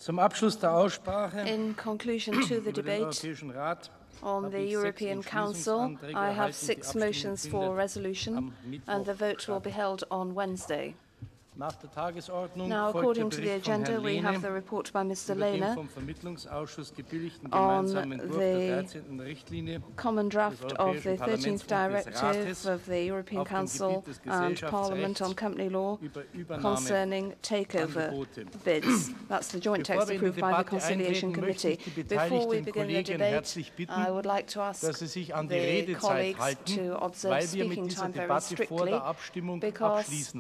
In conclusion to the debate on the European Council, I have 6 motions for resolution, and the vote will be held on Wednesday. Now, according to the agenda, we have the report by Mr. Lehner on the common draft of the 13th Directive of the European Council and Parliament on company law concerning takeover bids. That's the joint text approved by the Conciliation Committee. Before we begin the debate, I would like to ask the colleagues to observe speaking time very strictly, because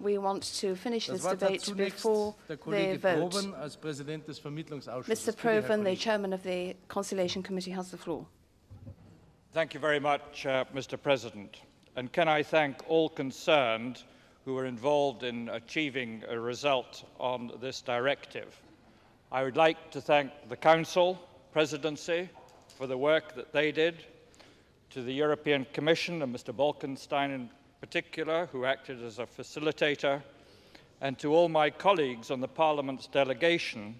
we want to finish this debate before the vote. Mr. Proven, the chairman of the Conciliation Committee, has the floor. Thank you very much, Mr. President. And can I thank all concerned who were involved in achieving a result on this directive. I would like to thank the Council, Presidency, for the work that they did, to the European Commission and Mr. Bolkenstein in particular, who acted as a facilitator, and to all my colleagues on the Parliament's delegation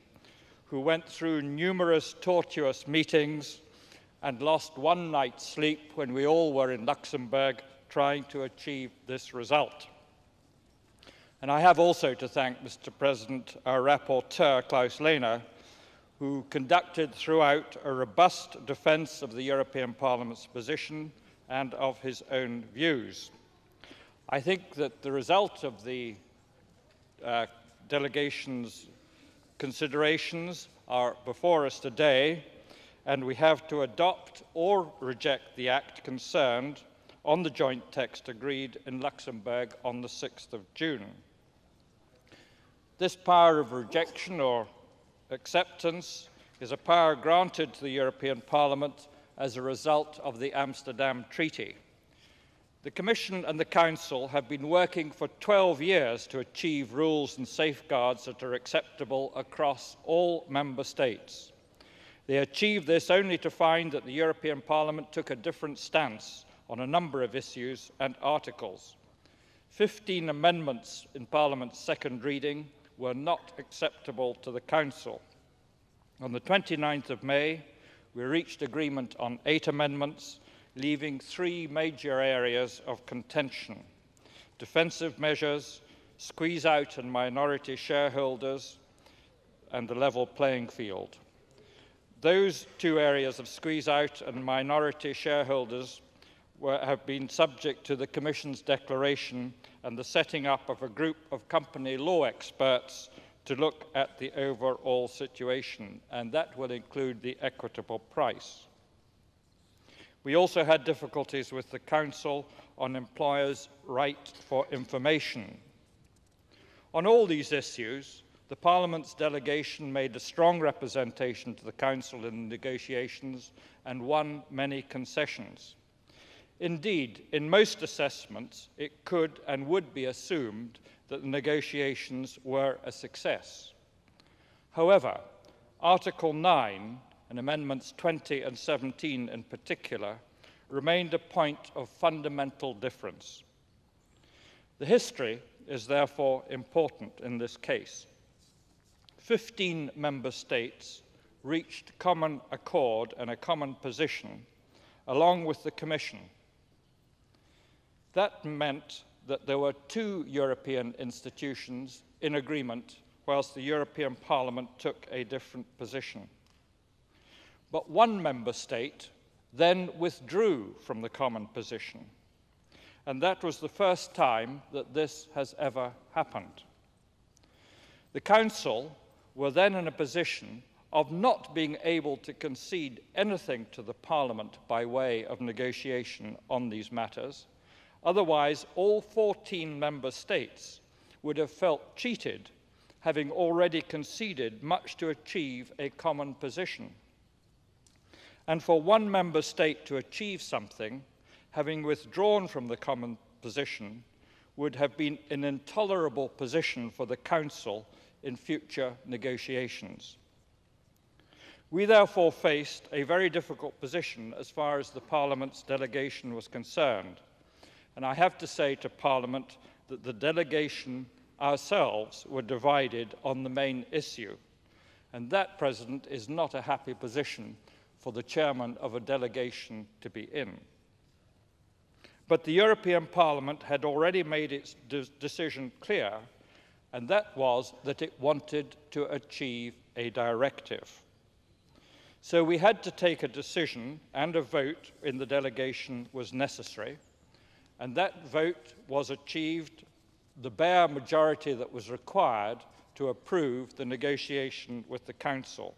who went through numerous tortuous meetings and lost one night's sleep when we all were in Luxembourg trying to achieve this result. And I have also to thank, Mr. President, our rapporteur, Klaus Lehner, who conducted throughout a robust defence of the European Parliament's position and of his own views. I think that the result of the delegation's considerations are before us today, and we have to adopt or reject the act concerned on the joint text agreed in Luxembourg on the 6th of June. This power of rejection or acceptance is a power granted to the European Parliament as a result of the Amsterdam Treaty. The Commission and the Council have been working for 12 years to achieve rules and safeguards that are acceptable across all member states. They achieved this only to find that the European Parliament took a different stance on a number of issues and articles. 15 amendments in Parliament's second reading were not acceptable to the Council. On the 29th of May, we reached agreement on 8 amendments, leaving 3 major areas of contention: defensive measures, squeeze-out and minority shareholders, and the level playing field. Those 2 areas of squeeze-out and minority shareholders have been subject to the Commission's declaration and the setting up of a group of company law experts to look at the overall situation, and that will include the equitable price. We also had difficulties with the Council on employers' right for information. On all these issues, the Parliament's delegation made a strong representation to the Council in the negotiations and won many concessions. Indeed, in most assessments, it could and would be assumed that the negotiations were a success. However, Article 9, and Amendments 20 and 17 in particular, remained a point of fundamental difference. The history is therefore important in this case. 15 member states reached common accord and a common position, along with the Commission. That meant that there were 2 European institutions in agreement, whilst the European Parliament took a different position. But 1 member state then withdrew from the common position, and that was the first time that this has ever happened. The Council were then in a position of not being able to concede anything to the Parliament by way of negotiation on these matters. Otherwise, all 14 member states would have felt cheated, having already conceded much to achieve a common position. And for 1 member state to achieve something, having withdrawn from the common position, would have been an intolerable position for the Council in future negotiations. We therefore faced a very difficult position as far as the Parliament's delegation was concerned. And I have to say to Parliament that the delegation ourselves were divided on the main issue. And that, President, is not a happy position for the chairman of a delegation to be in. But the European Parliament had already made its decision clear, and that was that it wanted to achieve a directive. So we had to take a decision, and a vote in the delegation was necessary, and that vote was achieved, the bare majority that was required to approve the negotiation with the Council,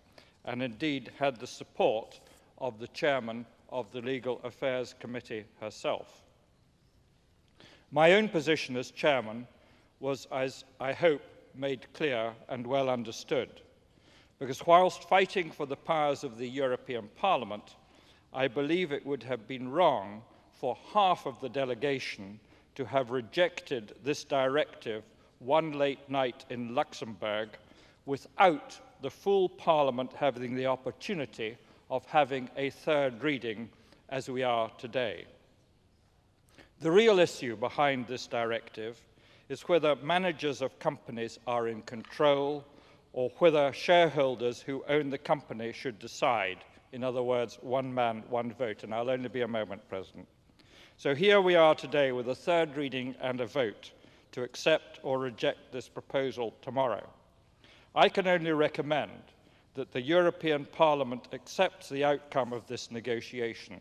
and indeed had the support of the chairman of the Legal Affairs Committee herself. My own position as chairman was, as I hope, made clear and well understood, because whilst fighting for the powers of the European Parliament, I believe it would have been wrong for half of the delegation to have rejected this directive one late night in Luxembourg without the full Parliament having the opportunity of having a third reading as we are today. The real issue behind this directive is whether managers of companies are in control or whether shareholders who own the company should decide. In other words, one man, one vote. And I'll only be a moment, President. So here we are today with a third reading and a vote to accept or reject this proposal tomorrow. I can only recommend that the European Parliament accepts the outcome of this negotiation.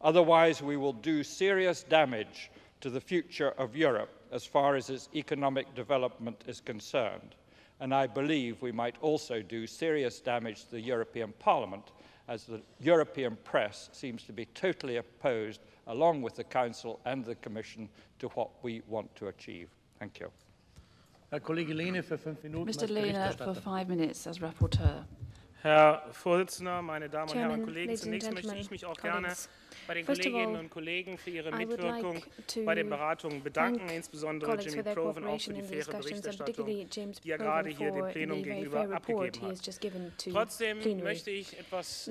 Otherwise, we will do serious damage to the future of Europe as far as its economic development is concerned. And I believe we might also do serious damage to the European Parliament, as the European press seems to be totally opposed, along with the Council and the Commission, to what we want to achieve. Thank you. Mr. Lehne for 5 minutes as rapporteur. Herr Vorsitzender, meine Damen und Herren Kollegen, zunächst möchte ich mich auch gerne bei den Kolleginnen und Kollegen für ihre Mitwirkung bei den Beratungen bedanken, insbesondere Jimmy Proven auch für die faire Berichterstattung, die er gerade hier dem Plenum gegenüber abgegeben hat. Trotzdem möchte ich etwas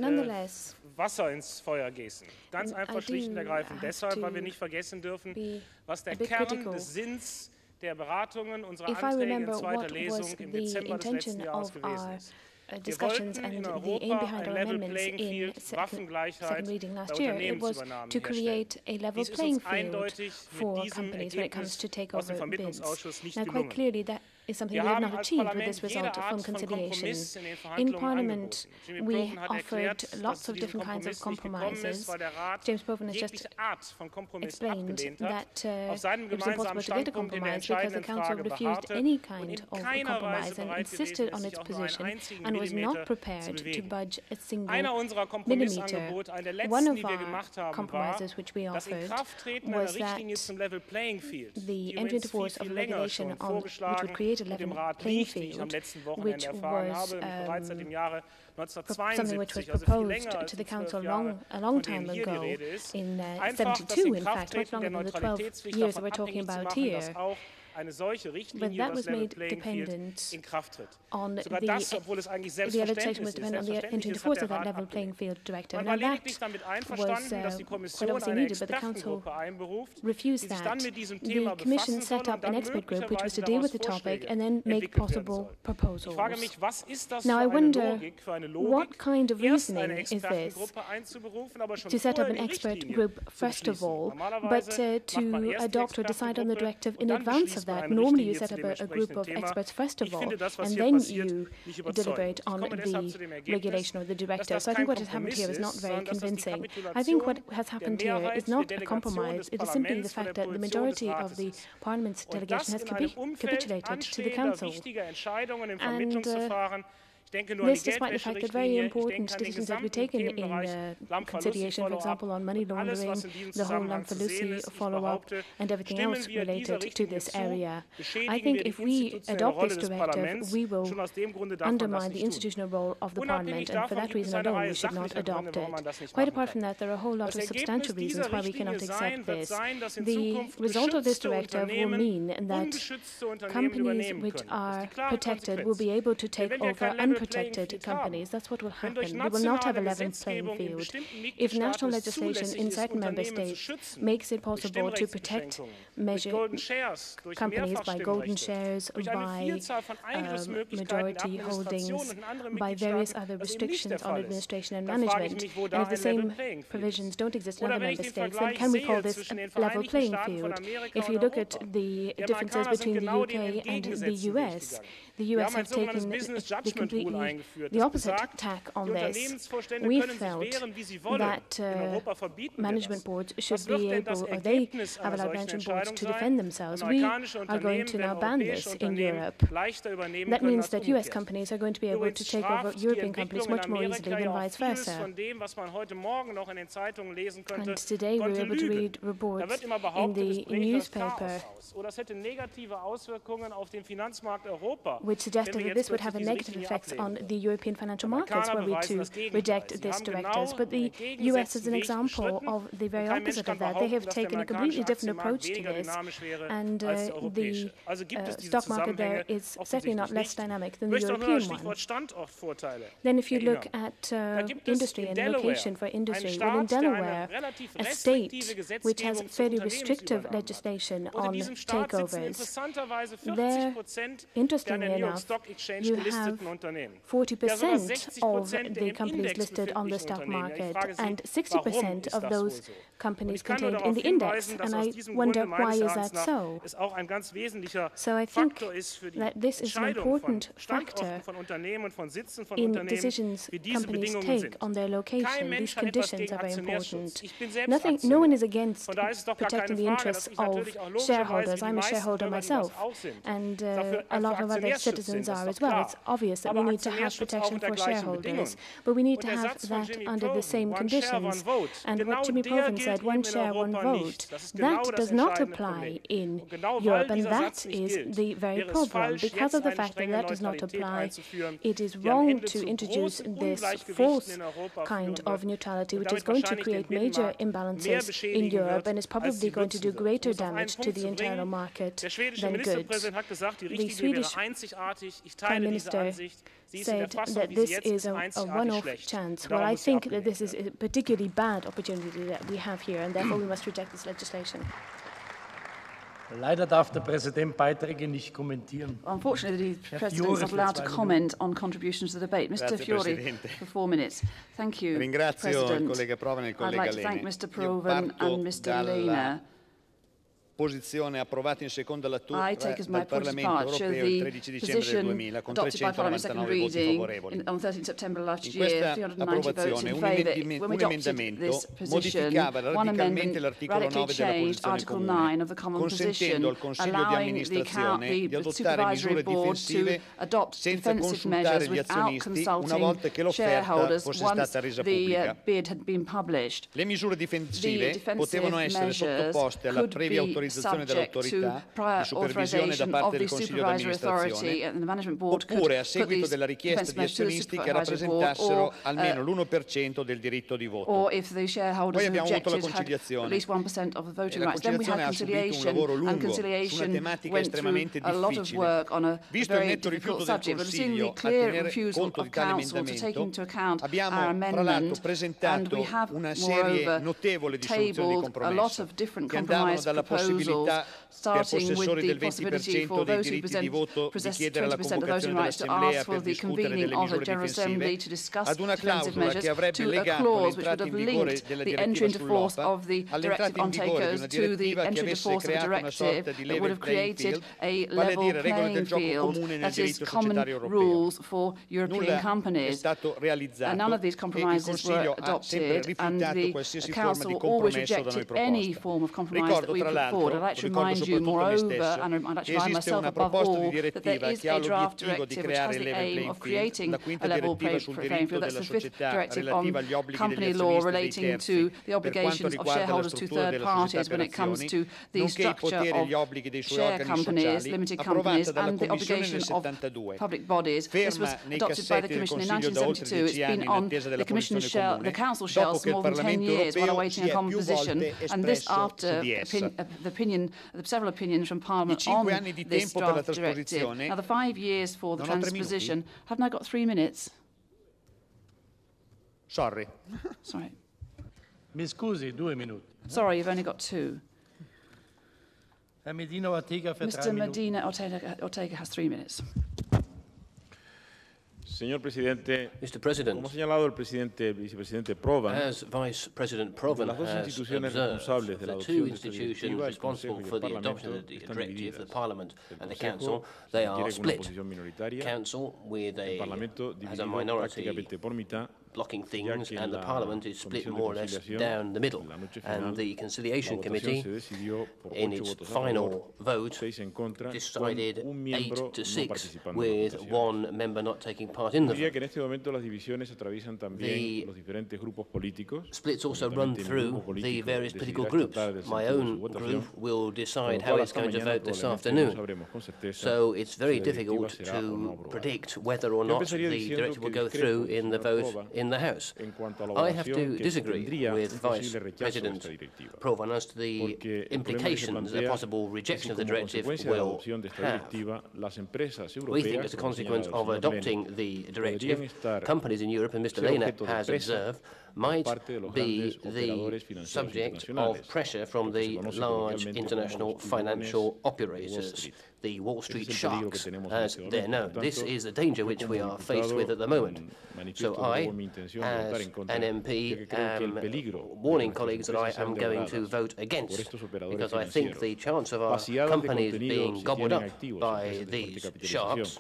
Wasser ins Feuer gießen. Ganz einfach schlicht und ergreifend deshalb, weil wir nicht vergessen dürfen, was der Kern des Sinns der Beratungen unserer Anträge in zweiter Lesung im Dezember des letzten Jahres gewesen ist. Discussions and the aim behind our amendments in second reading last year, it was to create a level playing field for companies when it comes to takeover bids. Now, quite clearly, that is something we have not achieved with this result from conciliation. In Parliament, we offered lots of different kinds of compromises. James Proven has just explained that it was impossible to get a compromise because the Council refused any kind of compromise and insisted on its position and was not prepared to budge a single millimeter. One of our compromises which we offered was that the entry into force of regulation which would create a level playing field, which was something which was proposed to the Council a long time ago, in 72 in fact, much longer than the 12 years that we're talking about here. But that was made dependent on the legislation was dependent on the entry into force of that level playing field directive. Now that was quite obviously needed, but the Council refused that. The Commission set up an expert group which was to deal with the topic and then make possible proposals. Now I wonder, what kind of reasoning is this to set up an expert group first of all, but to adopt or decide on the directive in advance of that? Normally you set up a group of experts first of all, and then you deliberate on the regulation or the directive. So I think what has happened here is not very convincing. I think what has happened here is not a compromise. It is simply the fact that the majority of the Parliament's delegation has capitulated to the Council. And this despite the fact that very important decisions have been taken in conciliation, for example, on money laundering, the whole Lamfalussy follow-up, and everything else related to this area. I think if we adopt this directive, we will undermine the institutional role of the Parliament, and for that reason alone, we should not adopt it. Quite apart from that, there are a whole lot of substantial reasons why we cannot accept this. The result of this directive will mean that companies which are protected will be able to take over unprotected companies. That's what will happen. We will not have a level playing field. If national legislation in certain member states makes it possible to protect companies by golden shares, by majority holdings, by various other restrictions on administration and management, and if the same provisions don't exist in other member states, then can we call this a level playing field? If you look at the differences between the UK and the US have taken the opposite tack on this. We felt that management boards should be able, or they have allowed management boards to defend themselves. We are going to now ban this in Europe. That means that US companies are going to be able to take over European companies much more easily than vice versa. And today we were able to read reports in the newspaper which suggested that this would have a negative effect on the European financial markets were we to reject this directive. But the US is an example of the very opposite of that. They have taken a completely different approach to this, and the stock market there is certainly not less dynamic than the European one. Then if you look at industry and location for industry, well, in Delaware, a state which has fairly restrictive legislation on takeovers, there, interestingly enough, you have 40% of the companies listed on the stock market and 60% of those companies contained in the index. And I wonder, why is that so? So I think that this is an important factor in decisions companies take on their location. These conditions are very important. No one is against protecting the interests of shareholders. I'm a shareholder myself, and a lot of other citizens are as well. It's obvious that we need to have protection for shareholders, but we need to have that under the same conditions. And what Jimmy Proven said, one share, one vote, that does not apply in Europe, and that is the very problem. Because of the fact that that does not apply, it is wrong to introduce this false kind of neutrality, which is going to create major imbalances in Europe and is probably going to do greater damage to the internal market than good. The Swedish Prime Minister said that this is a one-off chance. Well, I think that this is a particularly bad opportunity that we have here, and therefore we must reject this legislation. Leider darf der Präsident Beiträge nicht kommentieren. Unfortunately, the President is not allowed to comment on contributions to the debate. Mr. Fiori, for 4 minutes. Thank you, President. I'd like to thank Mr. Proven and Mr. Lehner. Posizione approvata in seconda lettura dal Parlamento europeo il 13 dicembre del 2000 con 399 voti favorevoli. In questa approvazione un emendamento modificava radicalmente l'articolo 9 della posizione comune, consentendo al Consiglio di amministrazione di adottare misure difensive senza consultare gli azionisti una volta che l'offerta fosse stata resa pubblica. Le misure difensive potevano essere sottoposte alla previa autorizzazione dell'autorità di supervisione da parte del Consiglio di amministrazione, oppure a seguito della richiesta di azionisti che rappresentassero almeno l'1% del diritto di voto. Poi abbiamo avuto la conciliazione. E la conciliazione ha subito un lavoro lungo su una tematica estremamente difficile. Visto il netto rifiuto del Consiglio a tenere conto di tale emendamento, abbiamo tra l'altro presentato una serie notevole di soluzioni di compromesso che andavano dalla possibilità per possessori del 20% dei diritti di voto di chiedere la convocazione dell'Assemblea per discutere delle misure difensive, ad una clausola che avrebbe legato l'entrata in vigore della direttiva sull'OPA all'entrata in vigore di una direttiva che avesse creato una sorta di level playing field, vale a dire regole del gioco comune nel diritto societario europeo. Nulla è stato realizzato e il Consiglio ha sempre rifiutato qualsiasi forma di compromesso da noi proposta. Ricordo tra l'altro, ricordo soprattutto me stesso, che esiste una proposta di direttiva che ha l'obiettivo di creare il level playing field, la quinta direttiva sul diritto della società relativa agli obblighi degli azionisti dei terzi per quanto riguarda la struttura della società per azioni, nonché i poteri e gli obblighi dei suoi organi sociali, approvata dalla Commissione nel 1972. Ferma nei cassetti del Consiglio da oltre 10 anni in attesa della posizione comune, dopo che il Parlamento europeo si è più volte espresso su di essa. several opinions from Parliament on this draft directive. Now, the 5 years for the transposition. Haven't I got 3 minutes? Sorry. Sorry. Mi scusi, 2 minuti. Sorry, you've only got 2. Mr. Medina Ortega has 3 minutes. Señor Presidente, Mr. President, como ha señalado el vicepresidente Provan, as Vice President Provan has observed, the two institutions responsible for the adoption of the directive, the Parliament and the Council, they are split. Council has a minority blocking things, and the Parliament is split more or less down the middle. And the Conciliation Committee, in its final vote, decided 8 to 6, with 1 member not taking part in the vote. The splits also run through the various political groups. My own group will decide how it's going to vote this afternoon. So it's very difficult to predict whether or not the directive will go through in the vote in the House. I have to disagree with Vice President Provan as to the implications a possible rejection of the directive will have. We think as a consequence of adopting the directive, companies in Europe, and Mr. Lehner has observed, might be the subject of pressure from the large international financial operators, the Wall Street sharks, as they're known. This is a danger which we are faced with at the moment. So I, as an MP, am warning colleagues that I am going to vote against, because I think the chance of our companies being gobbled up by these sharks,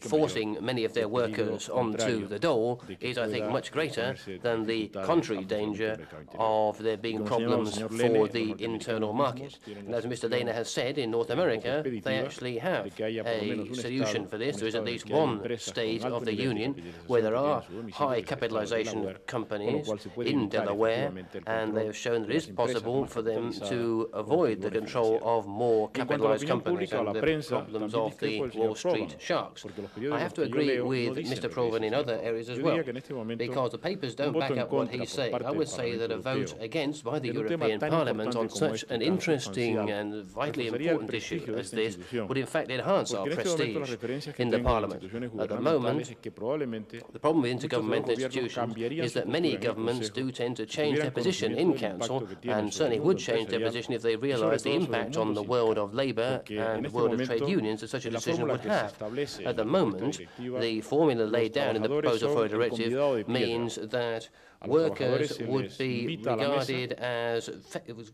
forcing many of their workers onto the dole, is, I think, much greater than the contrary danger of there being problems for the internal market. And as Mr. Lehner has said, in North America, they actually have a solution for this. There is at least one state of the Union where there are high capitalization companies in Delaware, and they have shown that it is possible for them to avoid the control of more capitalized companies and the problems of the Wall Street sharks. I have to agree with Mr. Provan in other areas as well, because the papers don't back up what he's saying. I would say that a vote against by the European Parliament on such an interesting and vitally important issue as this would in fact enhance our prestige in the Parliament. At the moment, the problem with intergovernmental institutions is that many governments do tend to change their position in Council, and certainly would change their position if they realise the impact on the world of labour and the world of trade unions that such a decision would have. At the moment, the formula laid down in the proposal for a directive means that workers would be regarded as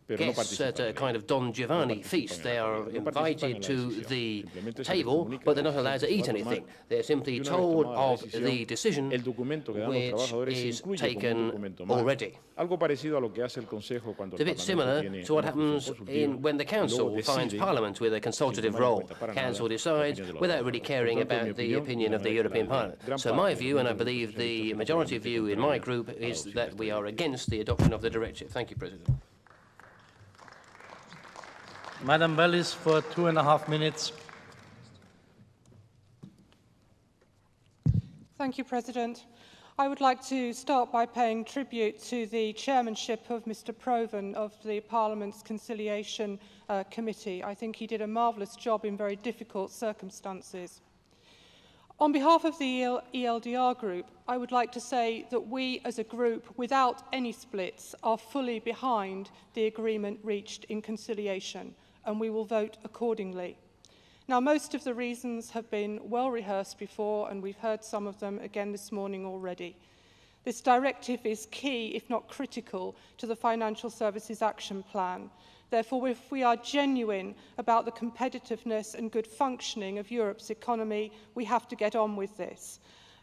guests at a kind of Don Giovanni feast. They are invited to the table, but they're not allowed to eat anything. They're simply told of the decision which is taken already. It's a bit similar to what happens when the Council finds Parliament with a consultative role. Council decides without really caring about the opinion of the European Parliament. So my view, and I believe the majority view in my group, is that we are against the adoption of the directive. Thank you, President. Madam Wallis for 2.5 minutes. Thank you, President. I would like to start by paying tribute to the chairmanship of Mr. Provan of the Parliament's Conciliation Committee. I think he did a marvellous job in very difficult circumstances. On behalf of the ELDR group, I would like to say that we as a group, without any splits, are fully behind the agreement reached in conciliation, and we will vote accordingly. Now, most of the reasons have been well rehearsed before, and we've heard some of them again this morning already. This directive is key, if not critical, to the Financial Services Action Plan. Therefore, if we are genuine about the competitiveness and good functioning of Europe's economy, we have to get on with this.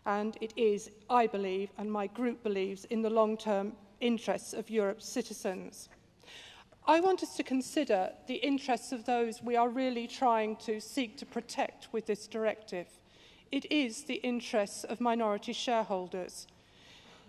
And it is, I believe, and my group believes, in the long-term interests of Europe's citizens. I want us to consider the interests of those we are really trying to seek to protect with this directive. It is the interests of minority shareholders,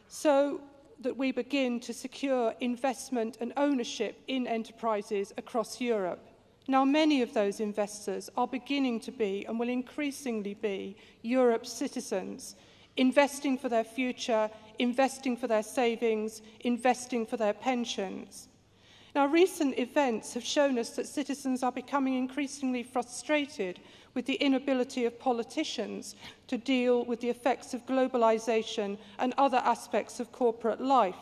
so that we begin to secure investment and ownership in enterprises across Europe. Now, many of those investors are beginning to be, and will increasingly be, Europe's citizens, investing for their future investing for their savings, investing for their pensions. Now, recent events have shown us that citizens are becoming increasingly frustrated with the inability of politicians to deal with the effects of globalisation and other aspects of corporate life.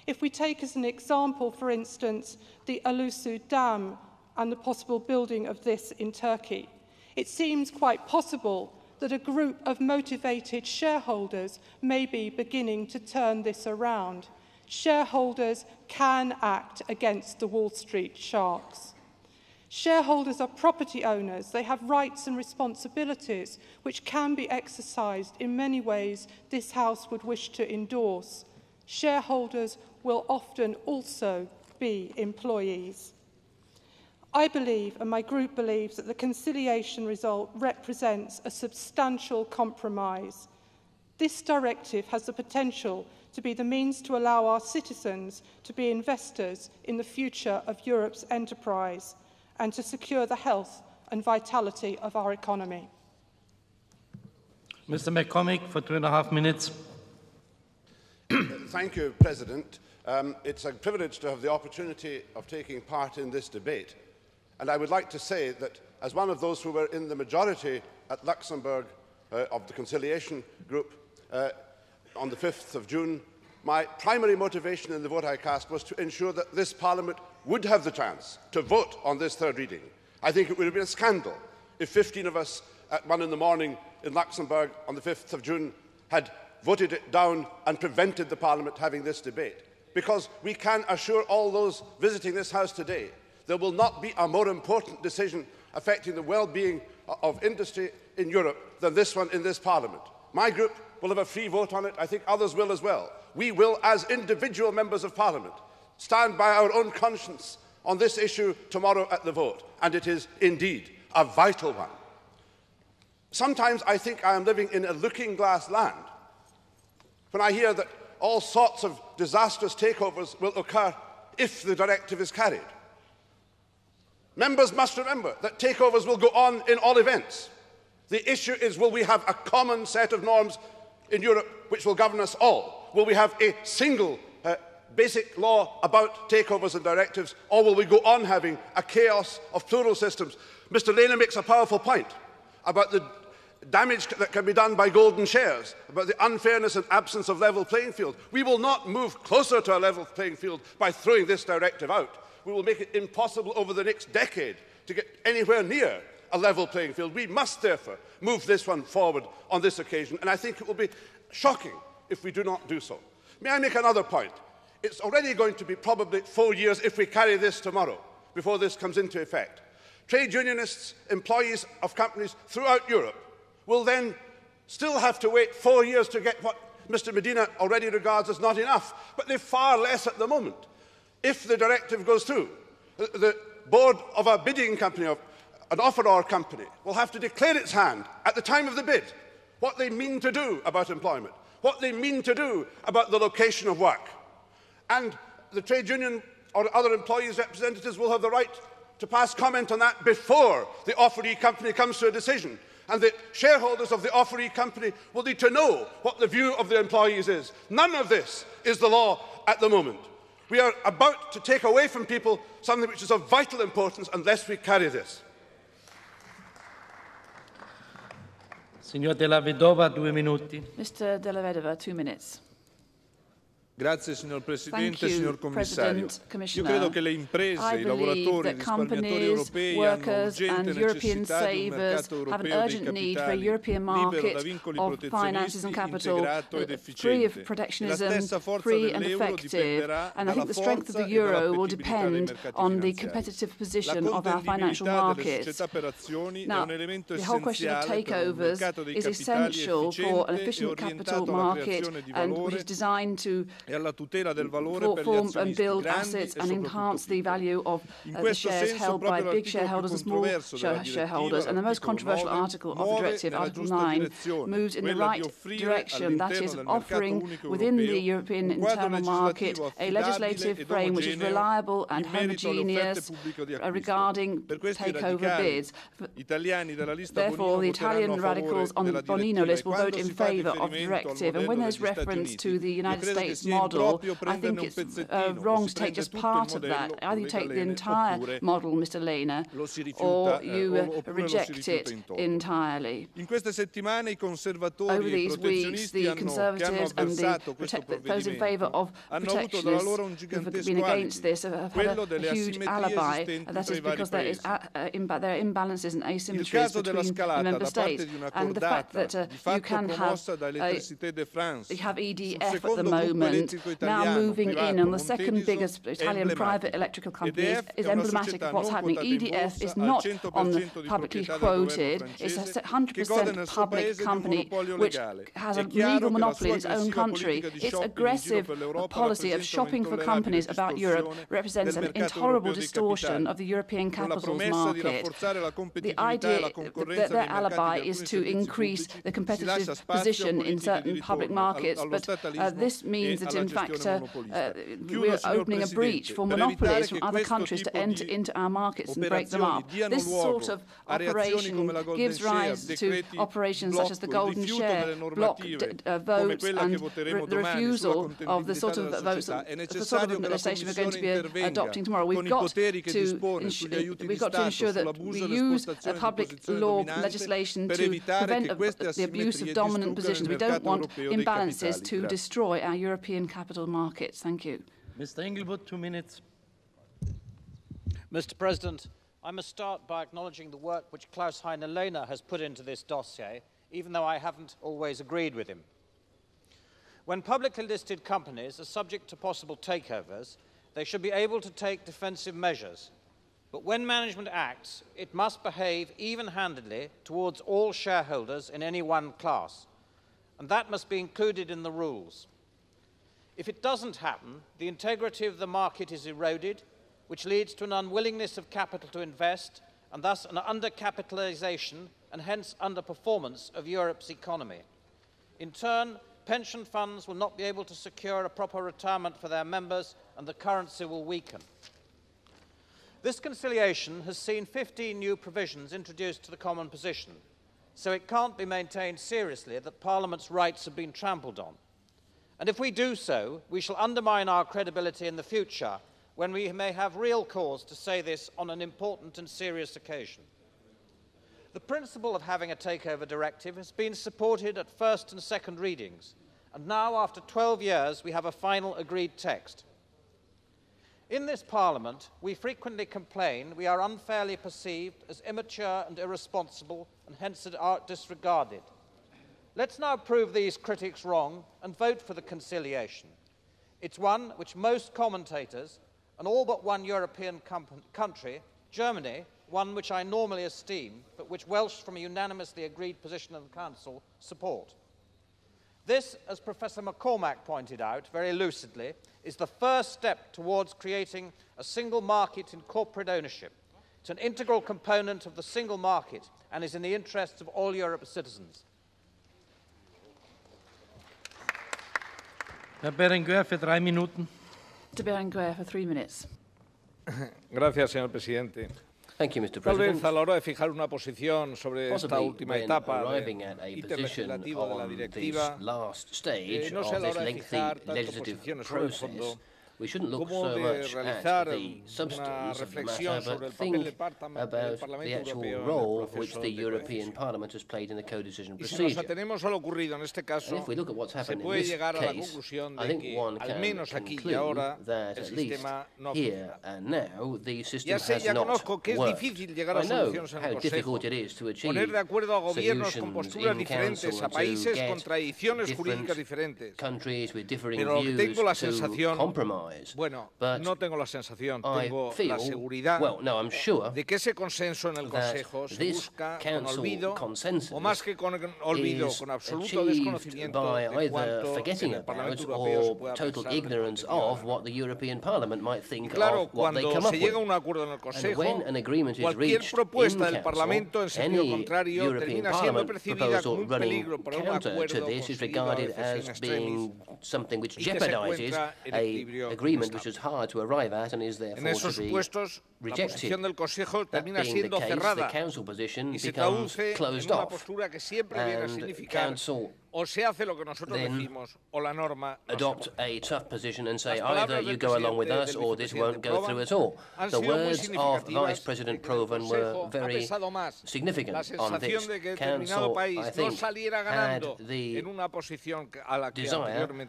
If we take as an example, for instance, the Alusu Dam and the possible building of this in Turkey, it seems quite possible that a group of motivated shareholders may be beginning to turn this around. Shareholders can act against the Wall Street sharks. Shareholders are property owners. They have rights and responsibilities which can be exercised in many ways this House would wish to endorse. Shareholders will often also be employees. I believe, and my group believes, that the conciliation result represents a substantial compromise. This directive has the potential to be the means to allow our citizens to be investors in the future of Europe's enterprise and to secure the health and vitality of our economy. Mr. MacCormick, for 2.5 minutes. Thank you, President. It's a privilege to have the opportunity of taking part in this debate. And I would like to say that, as one of those who were in the majority at Luxembourg of the conciliation group on the 5th of June, my primary motivation in the vote I cast was to ensure that this Parliament would have the chance to vote on this third reading. I think it would have been a scandal if 15 of us at 1 in the morning in Luxembourg on the 5th of June had voted it down and prevented the Parliament having this debate. Because we can assure all those visiting this House today there will not be a more important decision affecting the well-being of industry in Europe than this one in this Parliament. My group will have a free vote on it. I think others will as well. We will, as individual members of Parliament, stand by our own conscience on this issue tomorrow at the vote, and it is indeed a vital one. Sometimes I think I am living in a looking-glass land when I hear that all sorts of disastrous takeovers will occur if the directive is carried. Members must remember that takeovers will go on in all events. The issue is, will we have a common set of norms in Europe which will govern us all? Will we have a single basic law about takeovers and directives, or will we go on having a chaos of plural systems? Mr. Lehne makes a powerful point about the damage that can be done by golden shares, about the unfairness and absence of level playing field. We will not move closer to a level playing field by throwing this directive out. We will make it impossible over the next decade to get anywhere near a level playing field. We must therefore move this one forward on this occasion, and I think it will be shocking if we do not do so. May I make another point? It's already going to be probably 4 years if we carry this tomorrow before this comes into effect. Trade unionists, employees of companies throughout Europe will then still have to wait 4 years to get what Mr. Medina already regards as not enough, but they've far less at the moment. If the directive goes through, the board of a bidding company, of an offeror company, will have to declare its hand at the time of the bid what they mean to do about employment, what they mean to do about the location of work. And the trade union or other employees' representatives will have the right to pass comment on that before the offeree company comes to a decision. And the shareholders of the offeree company will need to know what the view of the employees is. None of this is the law at the moment. We are about to take away from people something which is of vital importance unless we carry this. Signor Della Vedova, 2 minuti. Mr. Della Vedova, 2 minutes. Grazie signor Presidente, signor Commissario. Io credo che le imprese, i lavoratori, i risparmiatori europei hanno urgente necessità di un mercato europeo dei capitali libero da vincoli protezionisti, integrato ed efficiente. La stessa forza dell'euro dipenderà dalla forza e dall'appetibilità dei mercati finanziari. La contendibilità delle società per azioni è un elemento essenziale per un mercato dei capitali efficiente e orientato alla creazione di valore form and build assets and enhance the value of the shares held by big shareholders and small shareholders. And the most controversial article of the directive, Article 9, moves in the right direction, that is, offering within the European internal market a legislative frame which is reliable and homogeneous regarding takeover bids. Therefore, the Italian radicals on the Bonino list will vote in favour of the directive. And when there's reference to the United States model, I think it's wrong to take just part of that. Either you take the entire model, Mr. Lehner, or you reject it entirely. Over these weeks, the Conservatives and those in favour of protectionists who have been against this have had a huge alibi. That is because there are imbalances and asymmetries between the member states. And the fact that you can have EDF at the moment now moving in on the second biggest Italian private electrical company is emblematic of what's happening. EDF is not on the publicly quoted. It's a 100% public company which has a legal monopoly in its own country. Its aggressive policy of shopping for companies about Europe represents an intolerable distortion of the European capitals market. The idea that their alibi is to increase the competitive position in certain public markets, but this means that, in fact, we're opening a breach for monopolies from other countries to enter into our markets and break them up. This sort of operation gives rise to operations such as the golden share, block votes, and the refusal of the sort of votes, the sort of legislation we're going to be adopting tomorrow. We've got to ensure that we use public law legislation to prevent the abuse of dominant positions. We don't want imbalances to destroy our European capital markets. Thank you. Mr. Inglewood, 2 minutes. Mr. President, I must start by acknowledging the work which Klaus-Heiner Lehner has put into this dossier, even though I haven't always agreed with him. When publicly listed companies are subject to possible takeovers, they should be able to take defensive measures. But when management acts, it must behave even-handedly towards all shareholders in any one class, and that must be included in the rules. If it doesn't happen, the integrity of the market is eroded, which leads to an unwillingness of capital to invest, and thus an undercapitalization and hence underperformance of Europe's economy. In turn, pension funds will not be able to secure a proper retirement for their members, and the currency will weaken. This conciliation has seen 15 new provisions introduced to the common position, so it can't be maintained seriously that Parliament's rights have been trampled on. And if we do so, we shall undermine our credibility in the future when we may have real cause to say this on an important and serious occasion. The principle of having a takeover directive has been supported at first and second readings, and now, after 12 years, we have a final agreed text. In this Parliament, we frequently complain we are unfairly perceived as immature and irresponsible, and hence are disregarded. Let's now prove these critics wrong and vote for the conciliation. It's one which most commentators, and all but one European country, Germany, one which I normally esteem, but which welched from a unanimously agreed position of the Council, support. This, as Professor MacCormick pointed out very lucidly, is the first step towards creating a single market in corporate ownership. It's an integral component of the single market and is in the interests of all Europe's citizens. Herr Berenguer für 3 Minuten. Mr. Berenguer for 3 minutes. Gracias, señor presidente. Thank you, Mr. Tal President. vez a la hora de fijar una posición sobre esta última etapa legislativa de la directiva, last stage no of sea a la this hora de lengthy fijar tanto legislative posiciones sobre el process, fondo, we shouldn't look como so de much realizar at the una substance of the reflexión matter, sobre el but papel think del about the Parlamento actual Europeo en el role which proceso the de European codecisión. Parliament has played in the co-decision Y si nos procedure. atenemos a lo ocurrido en este caso, And if we look at what's se happened in puede this llegar a la case, conclusión I de think que, one al can menos aquí y conclude ahora, that el at least sistema no ha here funcionado. and now the system Ya sé, has ya not conozco que es worked. difícil llegar a I know soluciones en how el Consejo, difficult it is to achieve poner de acuerdo a gobiernos con solutions posturas in diferentes, council a and to países get con tradiciones different jurídicas diferentes. countries with differing Pero lo que tengo la views to sensación compromise. compromise. Bueno, but no tengo la sensación, I tengo feel, la seguridad well, no, I'm sure de que ese consenso en el Consejo se busca con olvido, o más que con olvido, con absoluto desconocimiento de cuánto en el Parlamento Europeo se pueda total pensar ignorance of what the European Parliament might think claro, of what they come cuando up se llega a with. un acuerdo en el Consejo, cualquier propuesta del Parlamento en sentido contrario termina siendo percibida como un peligro para un acuerdo this is regarded as being something which jeopardizes an agreement which is hard to arrive at and is therefore to be rejected. La posición del Consejo termina That being siendo the case, cerrada the Council position y se becomes traduce closed en una off. postura que siempre viene a significar o se hace lo que nosotros decimos o la norma no adopt a tough position and say either you go along with us or this won't go through at all. The words of Vice President Proven were very significant on this. Council, I think, had the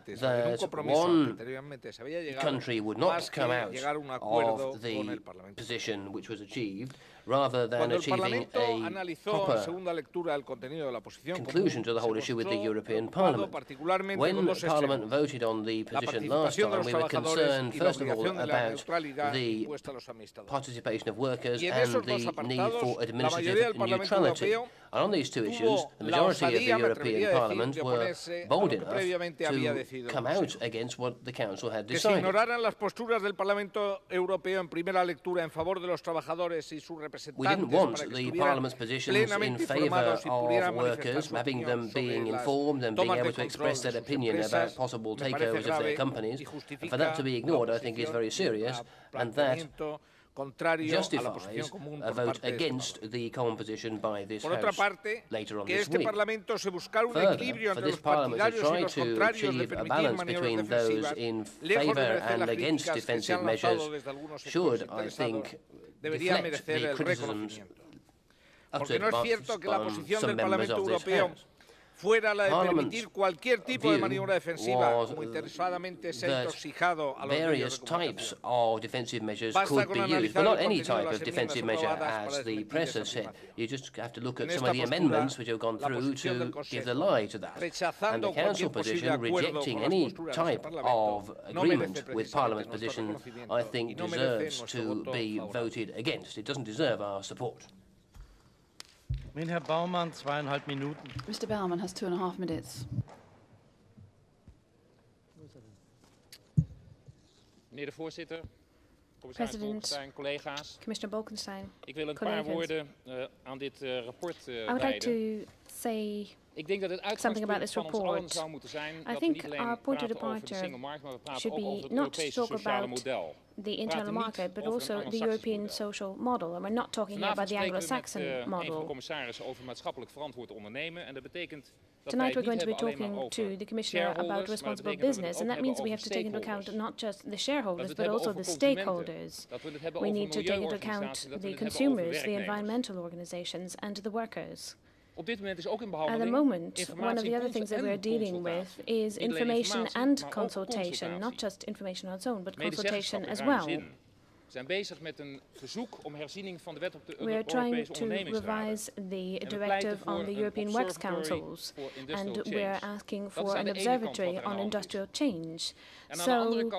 desire that one country would not come out of the position which was achieved, rather than achieving a proper conclusion to the whole issue with the European Parliament. When Parliament voted on the position last time, we were concerned, first of all, about the participation of workers and the need for administrative neutrality. And on these two issues, the majority of the European Parliament were bold enough to come out against what the Council had decided. We didn't want the Parliament's positions in favour of workers, having them being informed and being able to express their opinion about possible takeovers of their companies. And for that to be ignored, I think is very serious, and that justifies a vote against the common position by this House later on this week. Further, for this Parliament to try to achieve a balance between those in favour and against defensive measures should, I think, deflect the criticisms uttered by some members of this House. fuera la de permitir cualquier tipo de maniobra defensiva, como interesadamente se ha intoxicado a los medios de types of defensive measures could be used, but not any type of defensive measure, as the press has said. You just have to look at some of the amendments which have gone through to give the lie to that. And the Council position, rejecting any type of agreement with Parliament's position, I think deserves to be voted against. It doesn't deserve our support. Herr Baumann, 2,5 Minuten. Mr. Baumann has 2.5 minutes. Meneer de voorzitter, commissaris Bolkestein, collega's. Commissioner Bolkestein, ik wil een paar woorden aan dit rapport wijden. I would like to say Ik denk dat het uitgangspunt van ons allen zou moeten zijn dat we niet alleen praten over de single market, maar we praten ook over het Europese sociale model. The internal market, but also the European social model. And we're not talking here about the Anglo-Saxon model. Tonight we're going to be talking to the Commissioner about responsible business, and that means we have to take into account not just the shareholders, but also the stakeholders. We need to take into account the consumers, the environmental organizations, and the workers. At the moment, one of the other things that we're dealing with is information and consultation, not just information on its own, but consultation as well. We are trying to revise the directive on the European Works Councils, and we are asking for an observatory on industrial change. So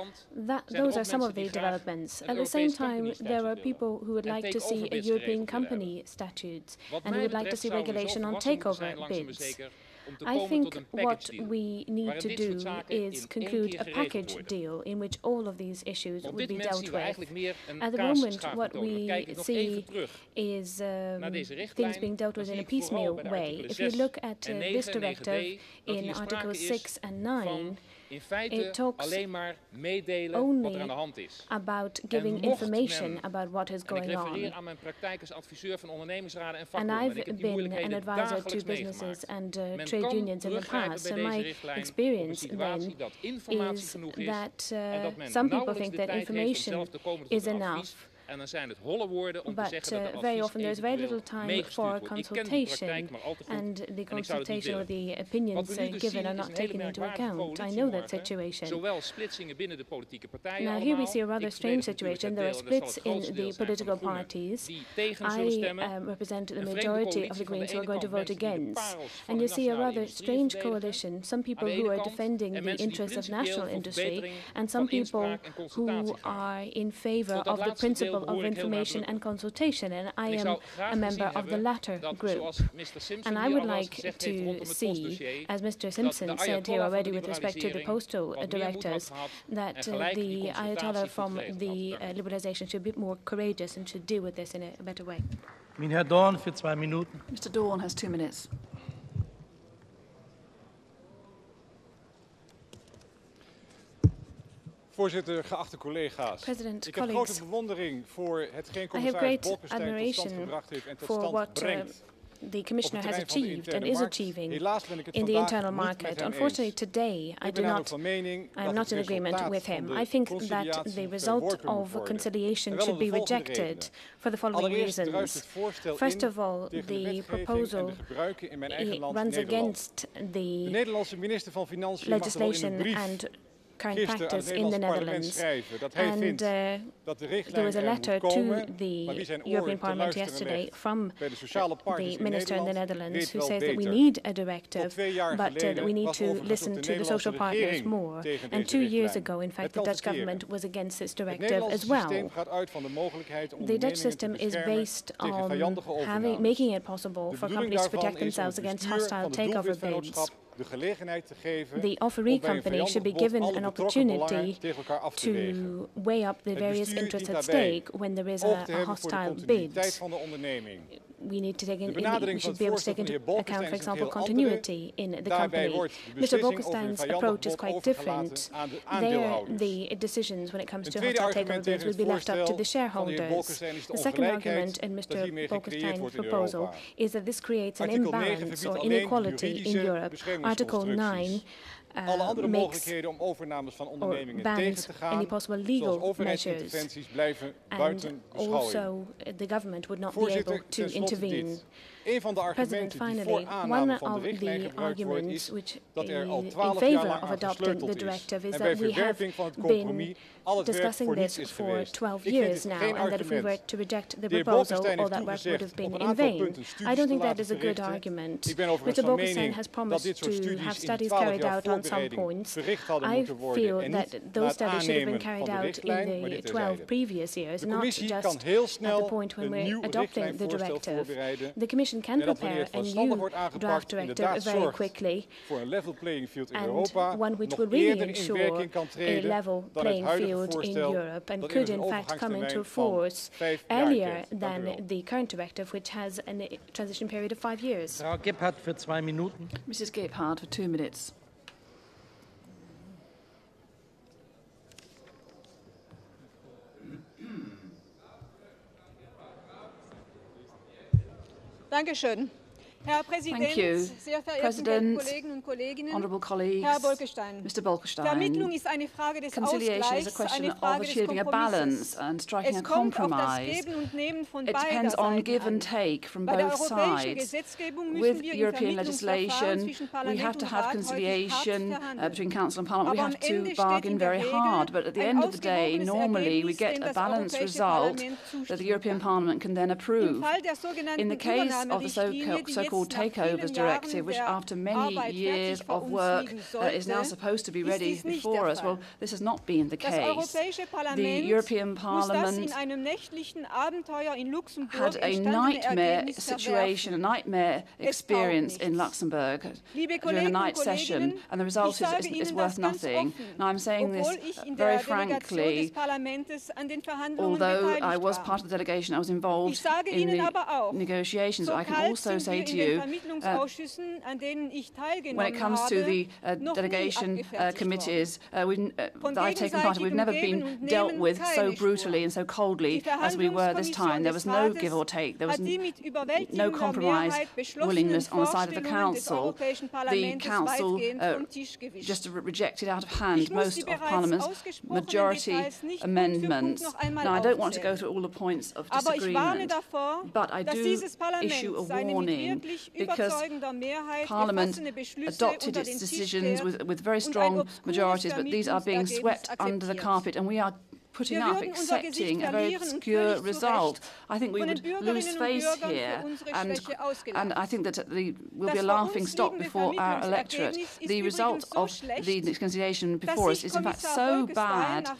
those are some of the developments. At the same time, there are people who would like to see a European company statute, and who would like to see regulation on takeover bids. I think what we need to do is conclude a package deal in which all of these issues would be dealt with. At the moment, what we see is things being dealt with in a piecemeal way. If you look at this directive in Articles 6 and 9, it talks only about giving information about what is going on. And I've been an advisor to businesses and trade unions in the past, and my experience then is that some people think that information is enough But very often there's very little time for consultation, and the consultation or the opinions given are not taken into account. I know that situation. Now here we see a rather strange situation. There are splits in the political parties. I represent the majority of the Greens who are going to vote against. And you see a rather strange coalition. Some people who are defending the interests of national industry, and some people who are in favor of the principle of information and consultation, and I am a member of the latter group. And I would like to see, as Mr. Simpson said here already with respect to the postal directors, that the Ayatollah from the liberalization should be more courageous and should deal with this in a better way. Herr Dorn für 2 Minuten. Mr. Dorn has 2 minutes. Voorzitter, geachte collega's. Ik heb grote bewondering voor hetgeen commissaris Bolkestein tot stand gebracht heeft en tot stand brengt. The Commissioner has achieved and is achieving in the internal market. Unfortunately, today I am not in agreement with him. I think that the result of conciliation should be rejected for the following reasons. First of all, the proposal runs against the legislation and current practice in the Netherlands. And there was a letter to the European Parliament yesterday from the Minister in the Netherlands who says that we need a directive, but that we need to listen to the social partners more. And 2 years ago, in fact, the Dutch government was against this directive as well. The Dutch system is based on making it possible for companies to protect themselves against hostile takeover bids. The offeree company should be given an opportunity to weigh up the various interests at stake when there is a hostile bid. We should be able to take into account, for example, continuity in the company. Mr. Bolkestein's approach is quite different. There, the decisions when it comes to hostile takeover bids will be left up to the shareholders. The second argument in Mr. Bolkestein's proposal is that this creates an imbalance or inequality in Europe. Article 9 makes or bans any possible legal measures, and also the government would not be able to intervene. President, finally, one of the arguments which in favor of adopting the directive is that we have been discussing this for 12 years now, and that if we were to reject the proposal, all that work would have been in vain. I don't think that is a good argument. Mr. Bolkestein has promised to have studies carried out on some points. I feel that those studies should have been carried out in the 12 previous years, not just at the point when we're adopting the directive. The Commission can prepare a new draft directive very quickly, and one which will really ensure a level playing field in Europe and could in fact come into force earlier than the current directive, which has a transition period of 5 years. Mrs. Gebhardt for 2 minutes. Dankeschön. Herr Präsident, sehr verehrte Kolleginnen und Kollegen, honourable colleagues, Herr Bolkestein. Mr. Bolkestein. Vermittlung ist eine Frage des Ausgleichs, eine Frage des Kompromisses. Es kommt auf das Geben und Nehmen von beider Seiten an. Bei der europäischen Gesetzgebung müssen wir in Vermittlungsverfahren zwischen Parlament und Rat häufig hart verhandeln. Between Council and Parliament, we have to bargain very hard, but at the end of the day, normally we get a balanced result that the European Parliament can then approve. In the case of the so-called Takeovers Directive, which after many years of work is now supposed to be ready before us, well, this has not been the case. The European Parliament had a nightmare situation, a nightmare experience in Luxembourg during a night session, and the result is worth nothing. Now, I'm saying this very frankly, although I was part of the delegation, I was involved in the negotiations, I can also say to you you. When it comes to the delegation committees that I've taken part in, we've never been dealt with so brutally and so coldly as we were this time. There was no give or take. There was no compromise willingness on the side of the Council. The Council just rejected out of hand most of Parliament's majority amendments. Now, I don't want to go through all the points of disagreement, but I do issue a warning because Parliament adopted its decisions with very strong majorities, but these are being swept under the carpet, and we are putting up, accepting a very obscure result. I think we would lose face here, and I think that we'll be a laughing stock before our electorate. The result of the conciliation before us is in fact so bad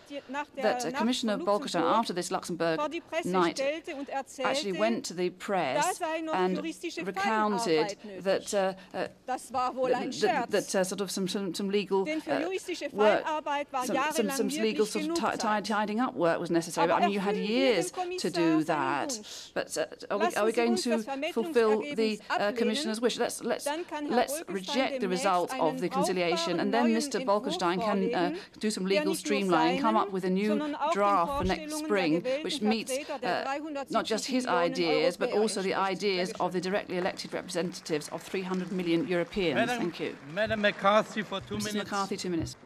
that Commissioner Bolkestein, after this Luxembourg night, actually went to the press and recounted that sort of some legal work, some legal sort of tidying up work was necessary. But I mean, you had years to do that. But are we going to fulfil the Commissioner's wish? Let's reject the result of the conciliation, and then Mr. Bolkestein can do some legal streamlining, come up with a new draft for next spring, which meets not just his ideas, but also the ideas of the directly elected representatives of 300 million Europeans. Thank you. Madam McCarthy for 2 minutes. Mr. McCarthy, 2 minutes.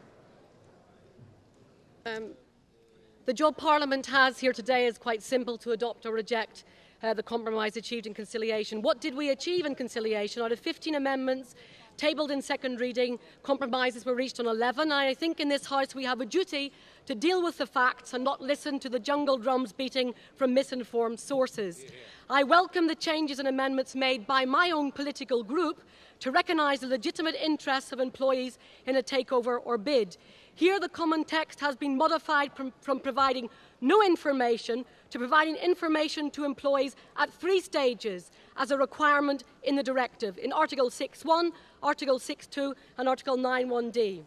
The job Parliament has here today is quite simple: to adopt or reject the compromise achieved in conciliation. What did we achieve in conciliation? Out of 15 amendments tabled in second reading, compromises were reached on 11. I think in this House we have a duty to deal with the facts and not listen to the jungle drums beating from misinformed sources. I welcome the changes and amendments made by my own political group to recognise the legitimate interests of employees in a takeover or bid. Here the common text has been modified from providing no information to providing information to employees at 3 stages as a requirement in the directive, in Article 6.1, Article 6.2 and Article 9.1d.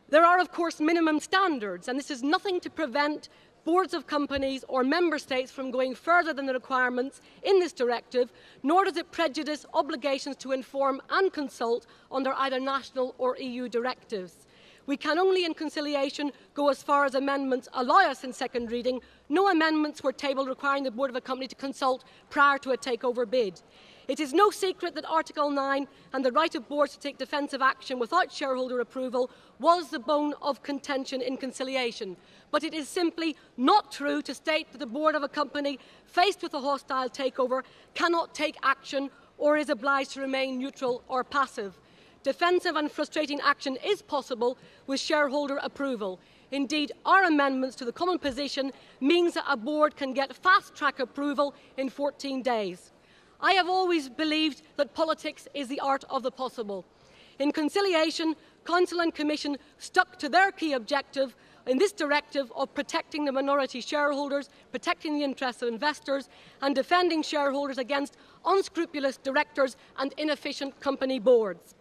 There are, of course, minimum standards, and this is nothing to prevent boards of companies or member states from going further than the requirements in this directive, nor does it prejudice obligations to inform and consult under either national or EU directives. We can only, in conciliation, go as far as amendments allow us in second reading. No amendments were tabled requiring the board of a company to consult prior to a takeover bid. It is no secret that Article 9 and the right of boards to take defensive action without shareholder approval was the bone of contention in conciliation. But it is simply not true to state that the board of a company faced with a hostile takeover cannot take action or is obliged to remain neutral or passive. Defensive and frustrating action is possible with shareholder approval. Indeed, our amendments to the common position means that a board can get fast-track approval in 14 days. I have always believed that politics is the art of the possible. In conciliation, Council and Commission stuck to their key objective in this directive of protecting the minority shareholders, protecting the interests of investors, and defending shareholders against unscrupulous directors and inefficient company boards.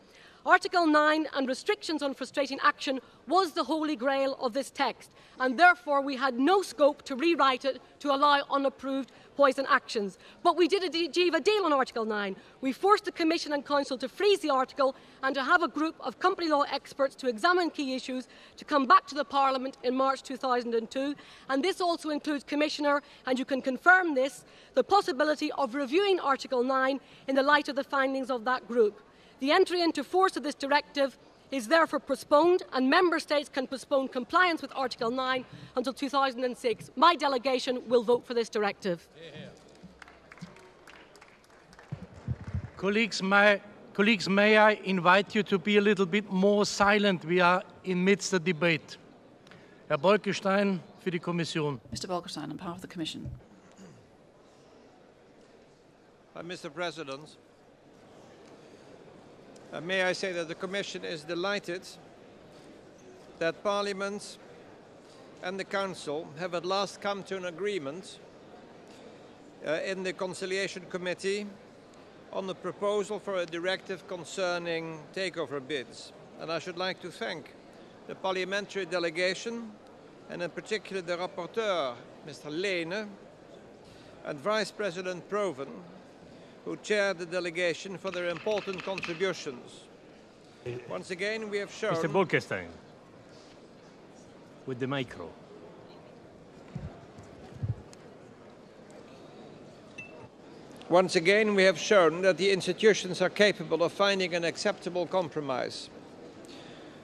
Article 9 and restrictions on frustrating action was the holy grail of this text, and therefore we had no scope to rewrite it to allow unapproved poison actions. But we did achieve a deal on Article 9. We forced the Commission and Council to freeze the article and to have a group of company law experts to examine key issues to come back to the Parliament in March 2002. And this also includes, Commissioner, and you can confirm this, the possibility of reviewing Article 9 in the light of the findings of that group. The entry into force of this directive is therefore postponed, and Member States can postpone compliance with Article 9 until 2006. My delegation will vote for this directive. Colleagues, may I invite you to be a little bit more silent? We are in midst of debate. Herr Bolkestein für die Kommission. Mr. Bolkestein, on behalf of the Commission. Mr. President, may I say that the Commission is delighted that Parliament and the Council have at last come to an agreement in the Conciliation Committee on the proposal for a directive concerning takeover bids. And I should like to thank the parliamentary delegation, and in particular the rapporteur, Mr. Lehne, and Vice President Proven, who chaired the delegation, for their important contributions. Once again, we have shown... Mr. Bolkestein, with the micro. Once again, we have shown that the institutions are capable of finding an acceptable compromise.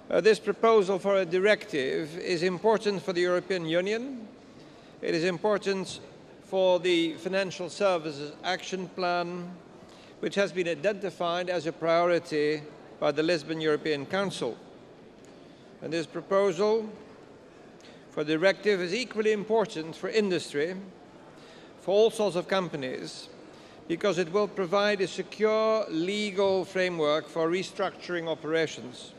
This proposal for a directive is important for the European Union. It is important for the Financial Services Action Plan, which has been identified as a priority by the Lisbon European Council. And this proposal for directive is equally important for industry, for all sorts of companies, because it will provide a secure legal framework for restructuring operations.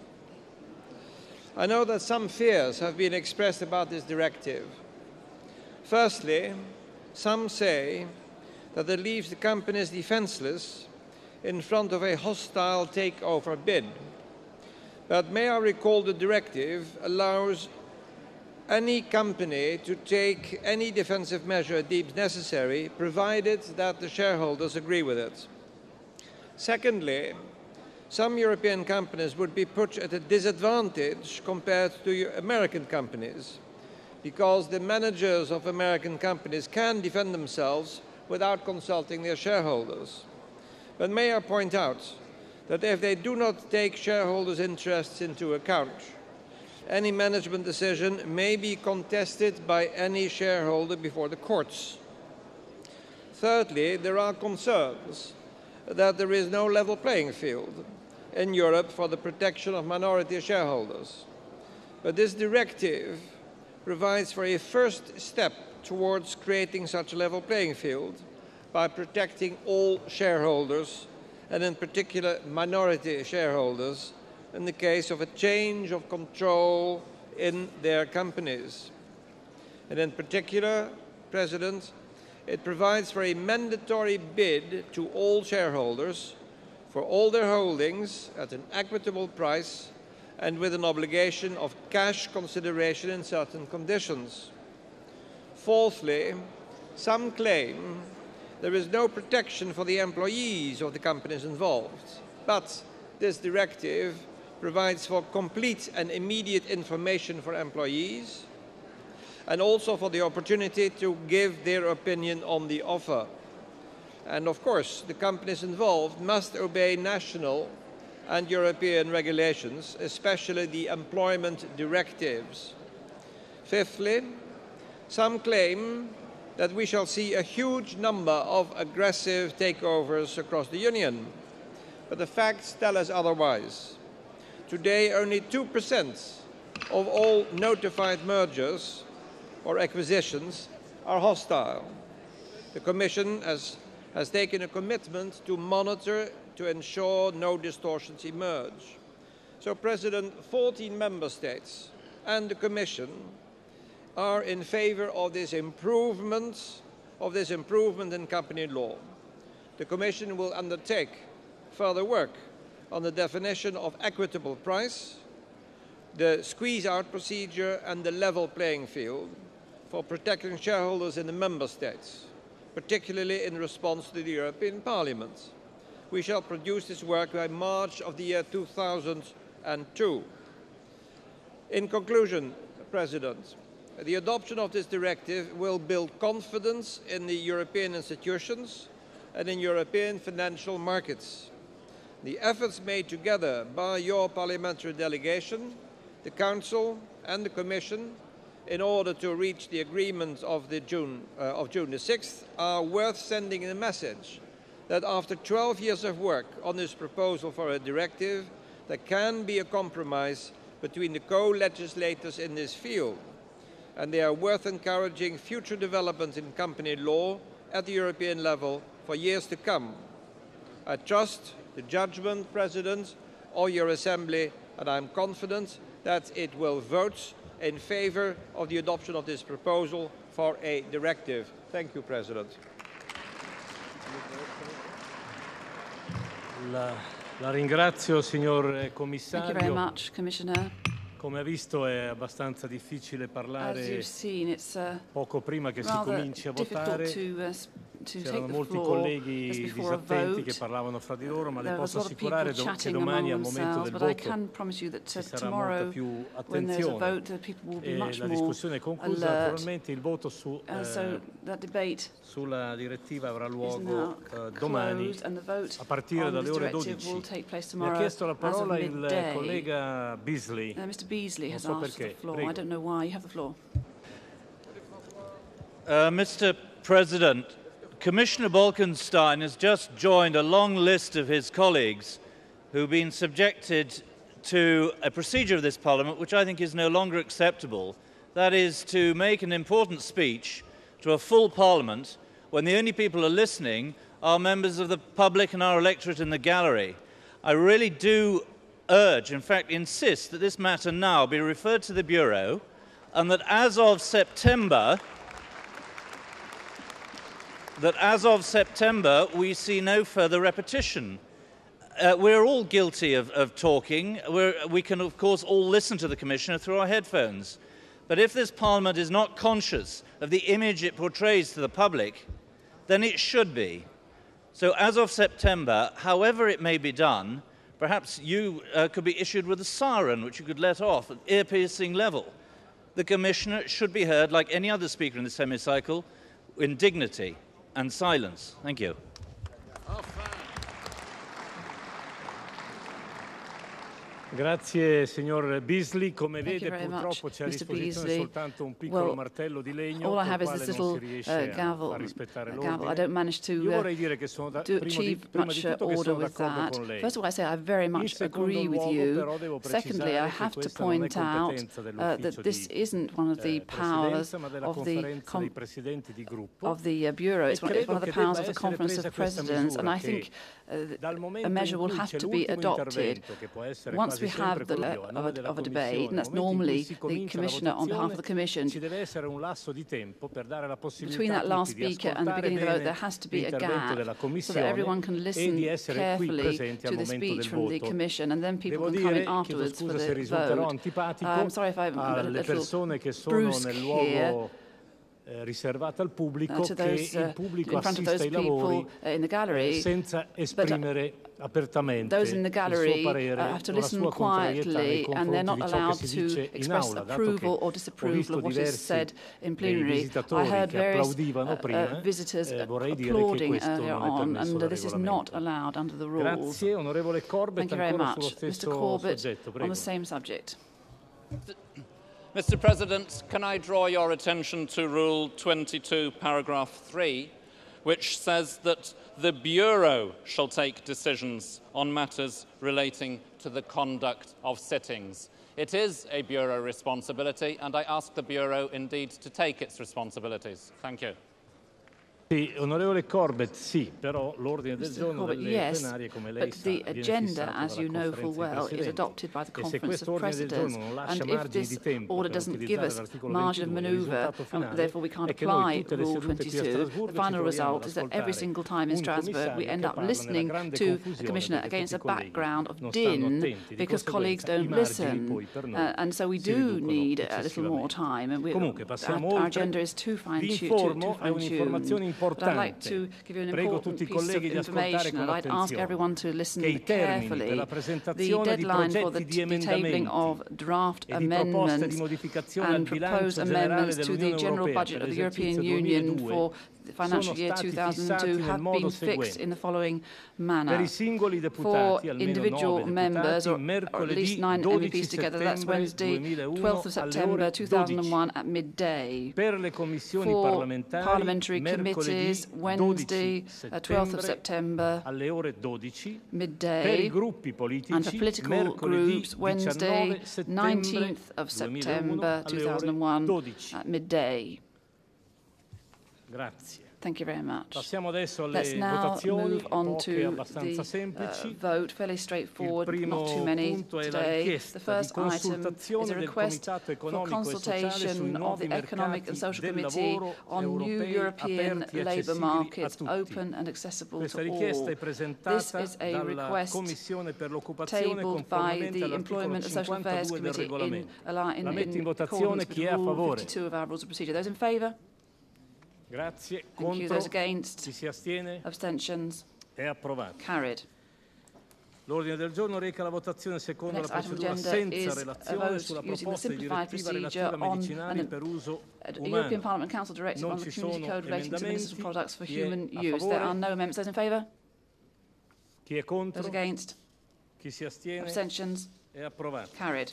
I know that some fears have been expressed about this directive. Firstly, some say that it leaves the companies defenseless in front of a hostile takeover bid. But may I recall the directive allows any company to take any defensive measure it deems necessary, provided that the shareholders agree with it. Secondly, some European companies would be put at a disadvantage compared to American companies, because the managers of American companies can defend themselves without consulting their shareholders. But may I point out that if they do not take shareholders' interests into account, any management decision may be contested by any shareholder before the courts. Thirdly, there are concerns that there is no level playing field in Europe for the protection of minority shareholders. But this directive provides for a first step towards creating such a level playing field by protecting all shareholders, and in particular minority shareholders, in the case of a change of control in their companies. And in particular, President, it provides for a mandatory bid to all shareholders for all their holdings at an equitable price and with an obligation of cash consideration in certain conditions. Fourthly, some claim there is no protection for the employees of the companies involved, but this directive provides for complete and immediate information for employees and also for the opportunity to give their opinion on the offer. And of course, the companies involved must obey national and European regulations, especially the employment directives. Fifthly, some claim that we shall see a huge number of aggressive takeovers across the Union, but the facts tell us otherwise. Today, only 2% of all notified mergers or acquisitions are hostile. The Commission has taken a commitment to monitor to ensure no distortions emerge. So, President, 14 member states and the Commission are in favour of this improvement in company law. The Commission will undertake further work on the definition of equitable price, the squeeze-out procedure and the level playing field for protecting shareholders in the member states, particularly in response to the European Parliament. We shall produce this work by March of the year 2002. In conclusion, President, the adoption of this directive will build confidence in the European institutions and in European financial markets. The efforts made together by your parliamentary delegation, the Council and the Commission in order to reach the agreement of June the 6th are worth sending a message that after 12 years of work on this proposal for a directive, there can be a compromise between the co-legislators in this field, and they are worth encouraging future developments in company law at the European level for years to come. I trust the judgment, President, of your Assembly, and I am confident that it will vote in favour of the adoption of this proposal for a directive. Thank you, President. La ringrazio, signor Commissario. Thank you very much, Commissioner. Come ha visto è abbastanza difficile parlare As you've seen, it's poco prima che si cominci a votare. C'erano molti colleghi disattenti che parlavano fra di loro, ma le posso assicurare che domani al momento del voto ci sarà molta più attenzione e la discussione è conclusa. Naturalmente il voto sulla direttiva avrà luogo domani a partire dalle ore 12. Mi ha chiesto la parola il collega Beasley. Mr. Beasley non has so asked perché. the floor. I don't know why. You have the floor. Mr. President, Commissioner Bolkenstein has just joined a long list of his colleagues who've been subjected to a procedure of this Parliament which I think is no longer acceptable. That is to make an important speech to a full Parliament when the only people who are listening are members of the public and our electorate in the gallery. I really do urge, in fact insist, that this matter now be referred to the Bureau and that as of September we see no further repetition. We're all guilty of talking. We can, of course, all listen to the Commissioner through our headphones. But if this Parliament is not conscious of the image it portrays to the public, then it should be. So as of September, however it may be done, perhaps you could be issued with a siren which you could let off at ear-piercing level. The Commissioner should be heard, like any other speaker in this hemicycle, in dignity and silence. Thank you. Grazie signor Beasley. Come vede purtroppo c'è a disposizione soltanto un piccolo martello di legno all I have col is this quale non little si riesce gavel. a rispettare I l'ordine. don't manage to achieve much order with that. First of all, I say I very much agree with you. Secondly, I have to point out that this isn't one of the powers of the Bureau. It's one of the powers of the Conference of Presidents, and I think a measure will have to be adopted. Once we have of a debate, and that's normally the Commissioner on behalf of the Commission, between that last speaker and the beginning of the vote, there has to be a gap so that everyone can listen carefully to the speech from the Commission, and then people can come in afterwards for the vote. I'm sorry if I'm a little brusque here. Riservata al pubblico to che those, il pubblico in front of those assista ai lavori in the gallery, senza esprimere apertamente those in the gallery il suo parere have to o la listen sua quietly, and they're not di ciò allowed che si to dice in express aula, approval or disapproval of what is said in plenary. I heard various visitors applauding earlier on, and this is not allowed under the rules. Grazie, onorevole Corbett. Thank you very much. Mr. Corbett, on the same subject. Mr. President, can I draw your attention to Rule 22, paragraph 3, which says that the Bureau shall take decisions on matters relating to the conduct of sittings. It is a Bureau responsibility, and I ask the Bureau indeed to take its responsibilities. Thank you. Sì, onorevole Corbett, sì, però l'ordine del giorno delle plenarie, come lei sa, the agenda, as you know full well, is adopted by the Conference of Presidents, and if this order doesn't give us margin of manoeuvre, therefore we can't apply Rule 22, the final result is that every single time in Strasbourg we end up listening to a Commissioner against a background of din because colleagues don't listen, and so we do need a little more time, and our agenda is too fine-tuned. But I'd like to give you an important piece of information, and I'd ask everyone to listen carefully. The deadline for the tabling of draft amendments and proposed amendments to the general budget of the European Union for the financial year 2002 have been fixed in the following manner. For individual members, or at least 9 MEPs together, that's Wednesday, 12th of September 2001 at midday. For parliamentary committees, Wednesday, 12th of September, midday. And for political groups, Wednesday, 19th of September 2001 at midday. Grazie. Thank you very much. Passiamo adesso alle Let's now move on to abbastanza semplici. the vote, fairly straightforward, not too many today. The first item is a request for consultation of the Economic and Social Committee on new European labour markets, open and accessible to all. This is a request tabled by the Employment and Social Affairs Committee in accordance with Rule 52 of our Rules of Procedure. Those in favour? Grazie. Thank you. Those against? Chi si astiene? Abstentions? È approvato. Carried. L'ordine del giorno reca la votazione secondo la procedura senza relazione sulla proposta di direttiva relativa a medicinali per uso umano. European Parliament and Council Directive on the Community Code relating to medicinal products for human use. There are no amendments. Those in favour? Chi è contro? Those against? Chi si astiene? Abstentions? È approvato. Carried.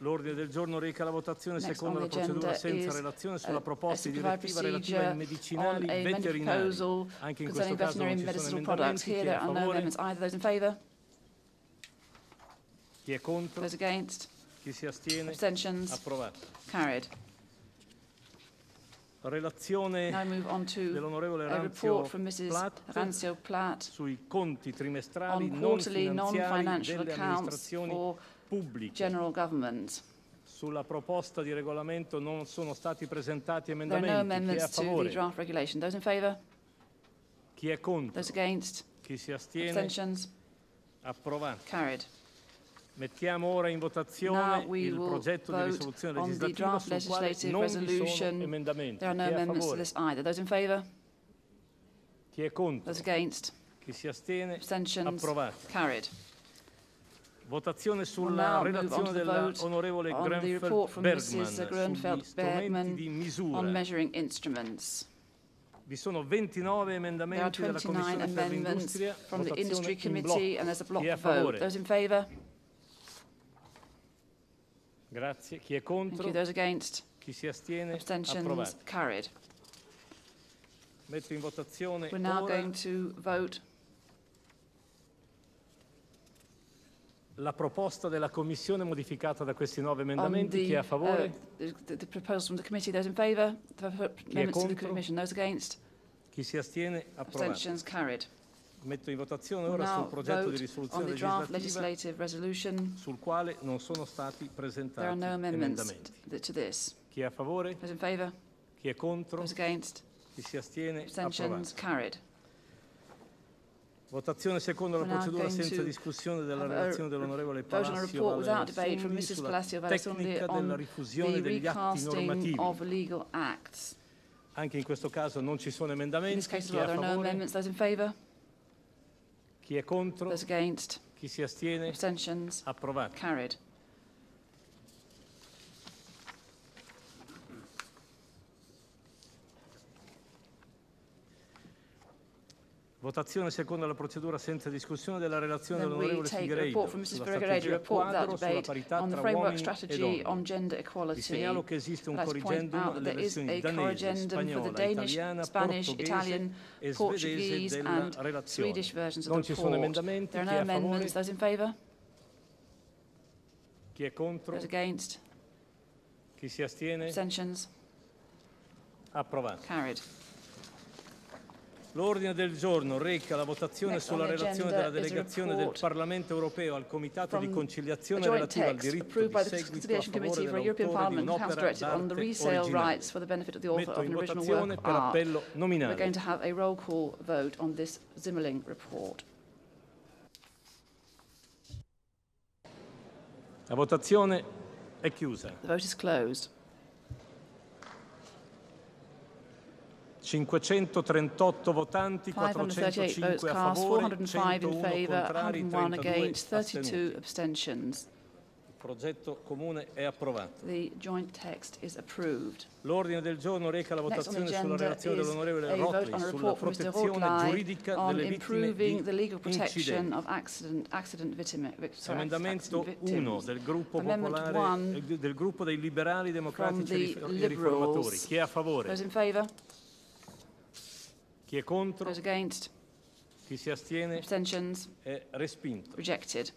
L'ordine del giorno reca la votazione secondo la procedura senza relazione sulla proposta di direttiva relativa ai medicinali veterinari. Anche in questo caso non ci sono emendamenti. Chi è a favore? Chi è contro? Those against? Chi si astiene? Abstentions? Approvato. Carried. Relazione dell'onorevole RANDZIO-PLA sui conti trimestrali on non quarterly finanziari non-financial delle accounts amministrazioni for pubbliche. general government. Sulla proposta di regolamento non sono stati presentati There are no emendamenti. Chi è a amendments to the favore? draft regulation. Those in favour? Chi è contro? Those against? Chi si astiene? Abstentions? Approvato. Carried. Mettiamo ora in votazione il progetto di risoluzione legislativa sul quale non vi sono emendamenti. There are no Chi è a amendments to favore? this either. Those in favour? Chi è contro? Those against? Chi si astiene? Abstentions? Approvato. Carried. Votazione sulla relazione dell'onorevole GRONFELDT Bergman di misura. on measuring instruments. Vi sono 29 emendamenti della Commissione per l'Industria. From the Industry Votazione in Committee, and there's a block Chi è a vote. favore? Those in favour? Grazie. Chi è Thank contro? you. Those against? Chi si astiene? Abstentions? Approvato. Carried. Metto in votazione We're now ora going to vote la proposta della Commissione modificata da questi 9 emendamenti. Chi è a favore? the proposal from the committee. Those in favour? The amendments to the Commission. Those against? Chi si astiene? Approvato. Abstentions? Carried. Metto in votazione We'll ora sul now progetto di vote risoluzione on the draft legislativa legislative resolution. sul quale non sono stati There presentati are no amendments emendamenti. to this. Chi è a favore? Those in favour? Chi è contro? Those against? Chi si astiene? Abstentions? Approvato. Carried. Votazione secondo la We're now procedura going senza to discussione della have a relazione dell'onorevole vote on a Palacio report without debate from Mrs. sulla Palacio tecnica on della rifusione the degli atti recasting normativi. of legal acts. Anche in questo caso non ci sono In emendamenti. this case, Chi è a there are no favore? amendments. Those in favour? Chi è contro? Those against? Chi si astiene? Abstentions? Approvato. Carried. Votazione secondo la procedura senza discussione della relazione Then we dell'onorevole take a Figueiredo report from Mrs. sulla Figueiredo, strategia report without quadro sulla debate parità on the tra framework uomini e strategy donne. on gender Vi equality. segnalo che esiste un Let's point corrigendum out that nelle there is versioni a danese, corrigendum for the spagnola, Danish, italiana, Spanish, portoghese Italian, e Portuguese svedese della and relazione. Swedish versions of Non the ci sono report. emendamenti. There are Chi no è a favore? amendments. Those in favour? Chi è contro? Those against? Chi si astiene? Abstentions? Approvato. Carried. L'ordine del giorno reca la votazione Next sulla on the relazione agenda della is a delegazione del report Parlamento europeo al Comitato di from conciliazione a joint relativa al text diritto approved di by the seguito a Conciliation favore Committee for European dell'autore di Parliament and Council un'opera Directive on the d'arte resale originale. rights for the benefit of the author Metto of in an original votazione work of per art. appello We're nominale. going to have a roll call vote on this Zimmerling report. La votazione è chiusa. The vote is closed. 538 votanti, 538 votes 405 a cast, favore, 405 in 101 favour, contrari, 101 32 against, 32 astenuti. abstentions. Il progetto comune è approvato. The joint text is approved. L'ordine del giorno reca la Next on the votazione sulla agenda relazione is dell'onorevole a vote Rothley on a sulla report from Mr. protezione Rothley giuridica on delle vittime improving the di legal protection incidenti. of accident Emendamento 1 del gruppo Amendment popolare, 1 del gruppo dei liberali democratici from the e riformatori. Liberals. Chi è a favore? Those in favour? Chi è contro? Those against? Chi si astiene? Abstentions? È respinto. Rejected.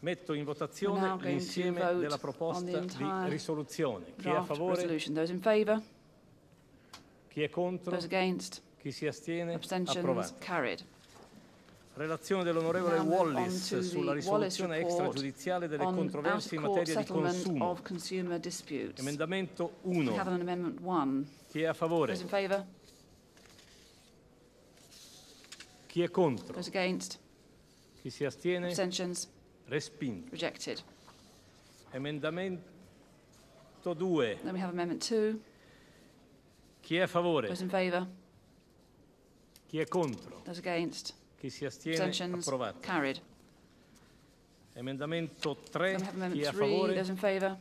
Metto in We're votazione now going to l'insieme vote della on proposta the di entire risoluzione. Chi è a draft favore? resolution. Those in favour? Chi è contro? Those against? Chi si astiene? Abstentions? Approvato. Carried. Relazione dell'onorevole Now move on Wallis to sulla the risoluzione Wallis report extragiudiziale delle on controversie in out-of-court materia di settlement consumo. of consumer disputes. Emendamento We 1. have an amendment 1. Chi è a favore? Those in favour? Chi è contro? Those against? Chi si astiene? Abstentions? Respinto. Rejected. Emendamento Fatto 2. Then we have Amendment 2. Chi è a favore? Those in favour? Chi è contro? Those against? Chi si astiene? Abstentions? Approvato. Carried. Emendamento 3. Then we have Amendment Chi è a 3. favore? Those in favour?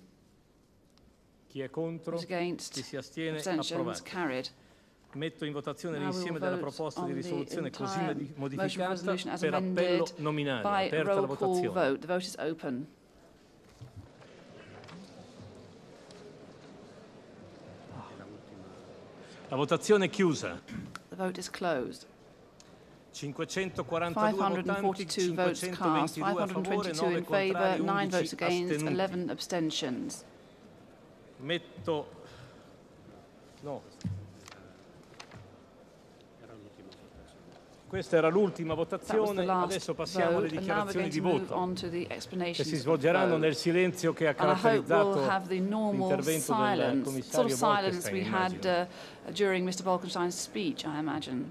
Chi è contro? Those against? Chi si astiene? Abstentions? Approvato. Carried. Metto in votazione Now we will l'insieme della vote proposta di on the risoluzione così entire modificata resolution as per amended appello nominale. by Aperta la roll call votazione. vote. The vote is open. La votazione è chiusa. The vote is closed. 542 votanti, 542 votes cast, 522 a favore, 522 in 9 favour, contrari, 9 11 votes against, astenuti. 11 abstentions. Metto... No. Questa era l'ultima votazione, adesso passiamo alle dichiarazioni di voto, che si svolgeranno nel silenzio che ha caratterizzato l'intervento del commissario Bolkestein, we had during Mr. Bolkestein's speech, I imagine.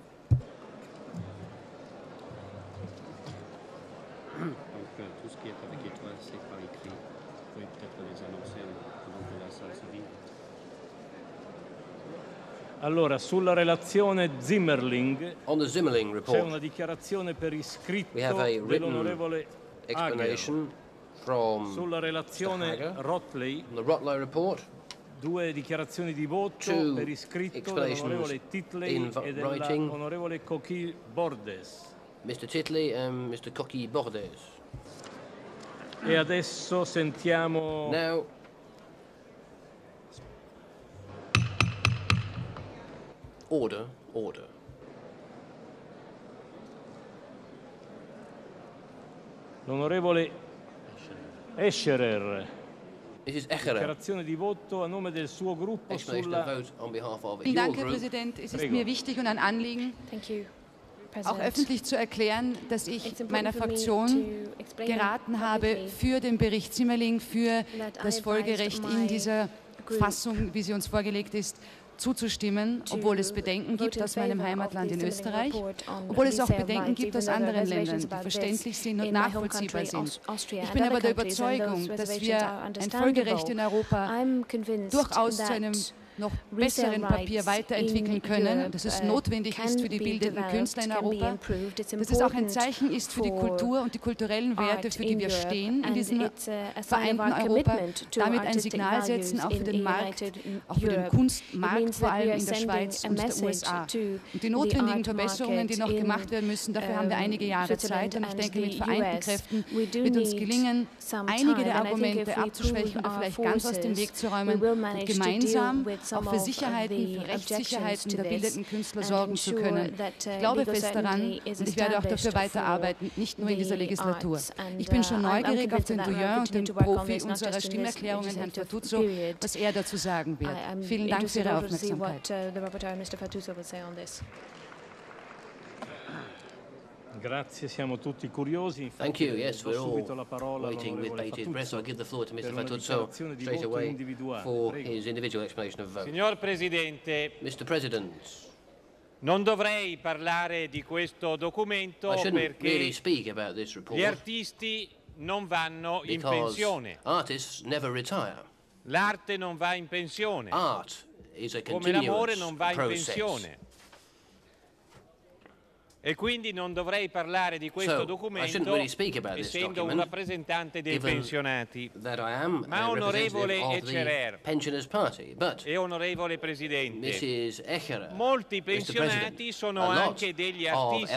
Allora, sulla relazione Zimmerling, on the Zimmerling report, c'è una dichiarazione per iscritto we have a dell'onorevole explanation from sulla relazione Rotley, the Rotley report, due dichiarazioni di voto per iscritto dell'onorevole Titley e dell'onorevole Coqui Bordes. Mr. Titley and Mr. Coqui Bordes. E adesso sentiamo... Now, order. L'onorevole Escherer. Dichiarazione di voto a nome del suo gruppo sulla... Danke, Präsident. Es ist mir wichtig und ein Anliegen, auch öffentlich zu erklären, dass ich meiner Fraktion geraten habe, für den Bericht Zimmerling, für das Folgerecht in dieser Fassung, wie sie uns vorgelegt ist, zuzustimmen, obwohl es Bedenken gibt aus meinem Heimatland in Österreich, obwohl es auch Bedenken gibt aus anderen Ländern, die verständlich sind und nachvollziehbar sind. Ich bin aber der Überzeugung, dass wir ein Folgerecht in Europa durchaus zu einem noch besseren Papier weiterentwickeln können, dass es notwendig ist für die bildenden Künstler in Europa, dass es auch ein Zeichen ist für die Kultur und die kulturellen Werte, für die wir stehen in diesem vereinten Europa, damit ein Signal setzen, auch für den Markt, auch für den Kunstmarkt, vor allem in der Schweiz und der USA. Und die notwendigen Verbesserungen, die noch gemacht werden müssen, dafür haben wir einige Jahre Zeit und ich denke, mit vereinten Kräften wird uns gelingen, einige der Argumente abzuschwächen oder vielleicht ganz aus dem Weg zu räumen und gemeinsam auch für Sicherheiten, für Rechtssicherheiten der bildenden Künstler sorgen zu können. Ich glaube fest daran und ich werde auch dafür weiterarbeiten, nicht nur in dieser Legislatur. Ich bin schon neugierig auf den Doyen und den Profi unserer Stimmerklärungen, Herrn Fatuzzo, was er dazu sagen wird. Vielen Dank für Ihre Aufmerksamkeit. Grazie, siamo tutti curiosi. Thank you. Yes, we're all waiting with bated breath. So I give the floor to Mr. Fatuzzo straight away for his individual explanation of vote. Signor Presidente, Mr. President, non dovrei parlare di questo documento perché gli artisti non vanno in pensione. Artists never retire. L'arte non va in pensione. Art is a come l'amore non va in process. pensione. E quindi non dovrei parlare di questo documento essendo un rappresentante dei pensionati. Ma onorevole Echerer e onorevole Presidente, molti pensionati sono anche degli artisti.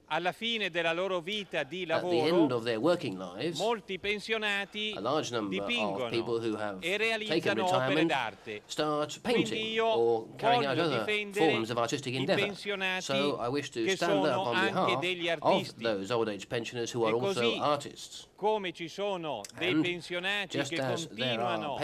Alla fine della loro vita di lavoro, molti pensionati dipingono e realizzano opere d'arte. Quindi io voglio difendere i pensionati che sono anche degli artisti. E così come ci sono dei pensionati che continuano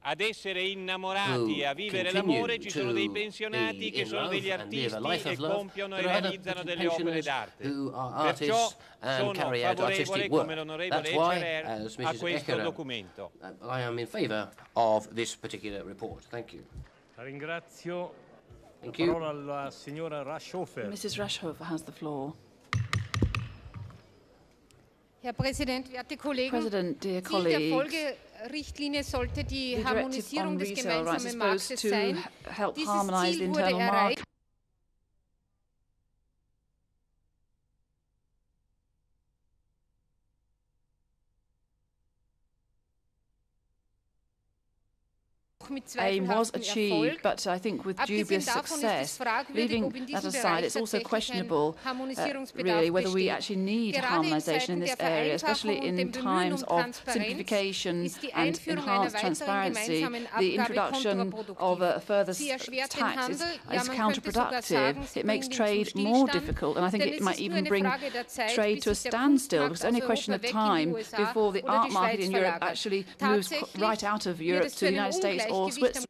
ad essere innamorati e a vivere l'amore, ci sono dei pensionati che sono degli artisti e compiono e realizzano delle opere d'arte. Perciò sono favorevole, come l'onorevole Echerer, a questo documento. I am in favor of this particular report. Thank you. La ringrazio. Thank you. La parola alla signora Raschhofer. Mrs. Raschhofer has the floor. President, dear colleagues, the directive on resale rights is supposed to help harmonise the internal market. Aim was achieved, but I think with dubious success. Leaving that aside, it's also questionable, really, whether we actually need harmonisation in this area, especially in times of simplification and enhanced transparency. The introduction of a further tax is counterproductive. It makes trade more difficult, and I think it might even bring trade to a standstill, because it's only a question of time before the art market in Europe actually moves right out of Europe to the United States or Switzerland.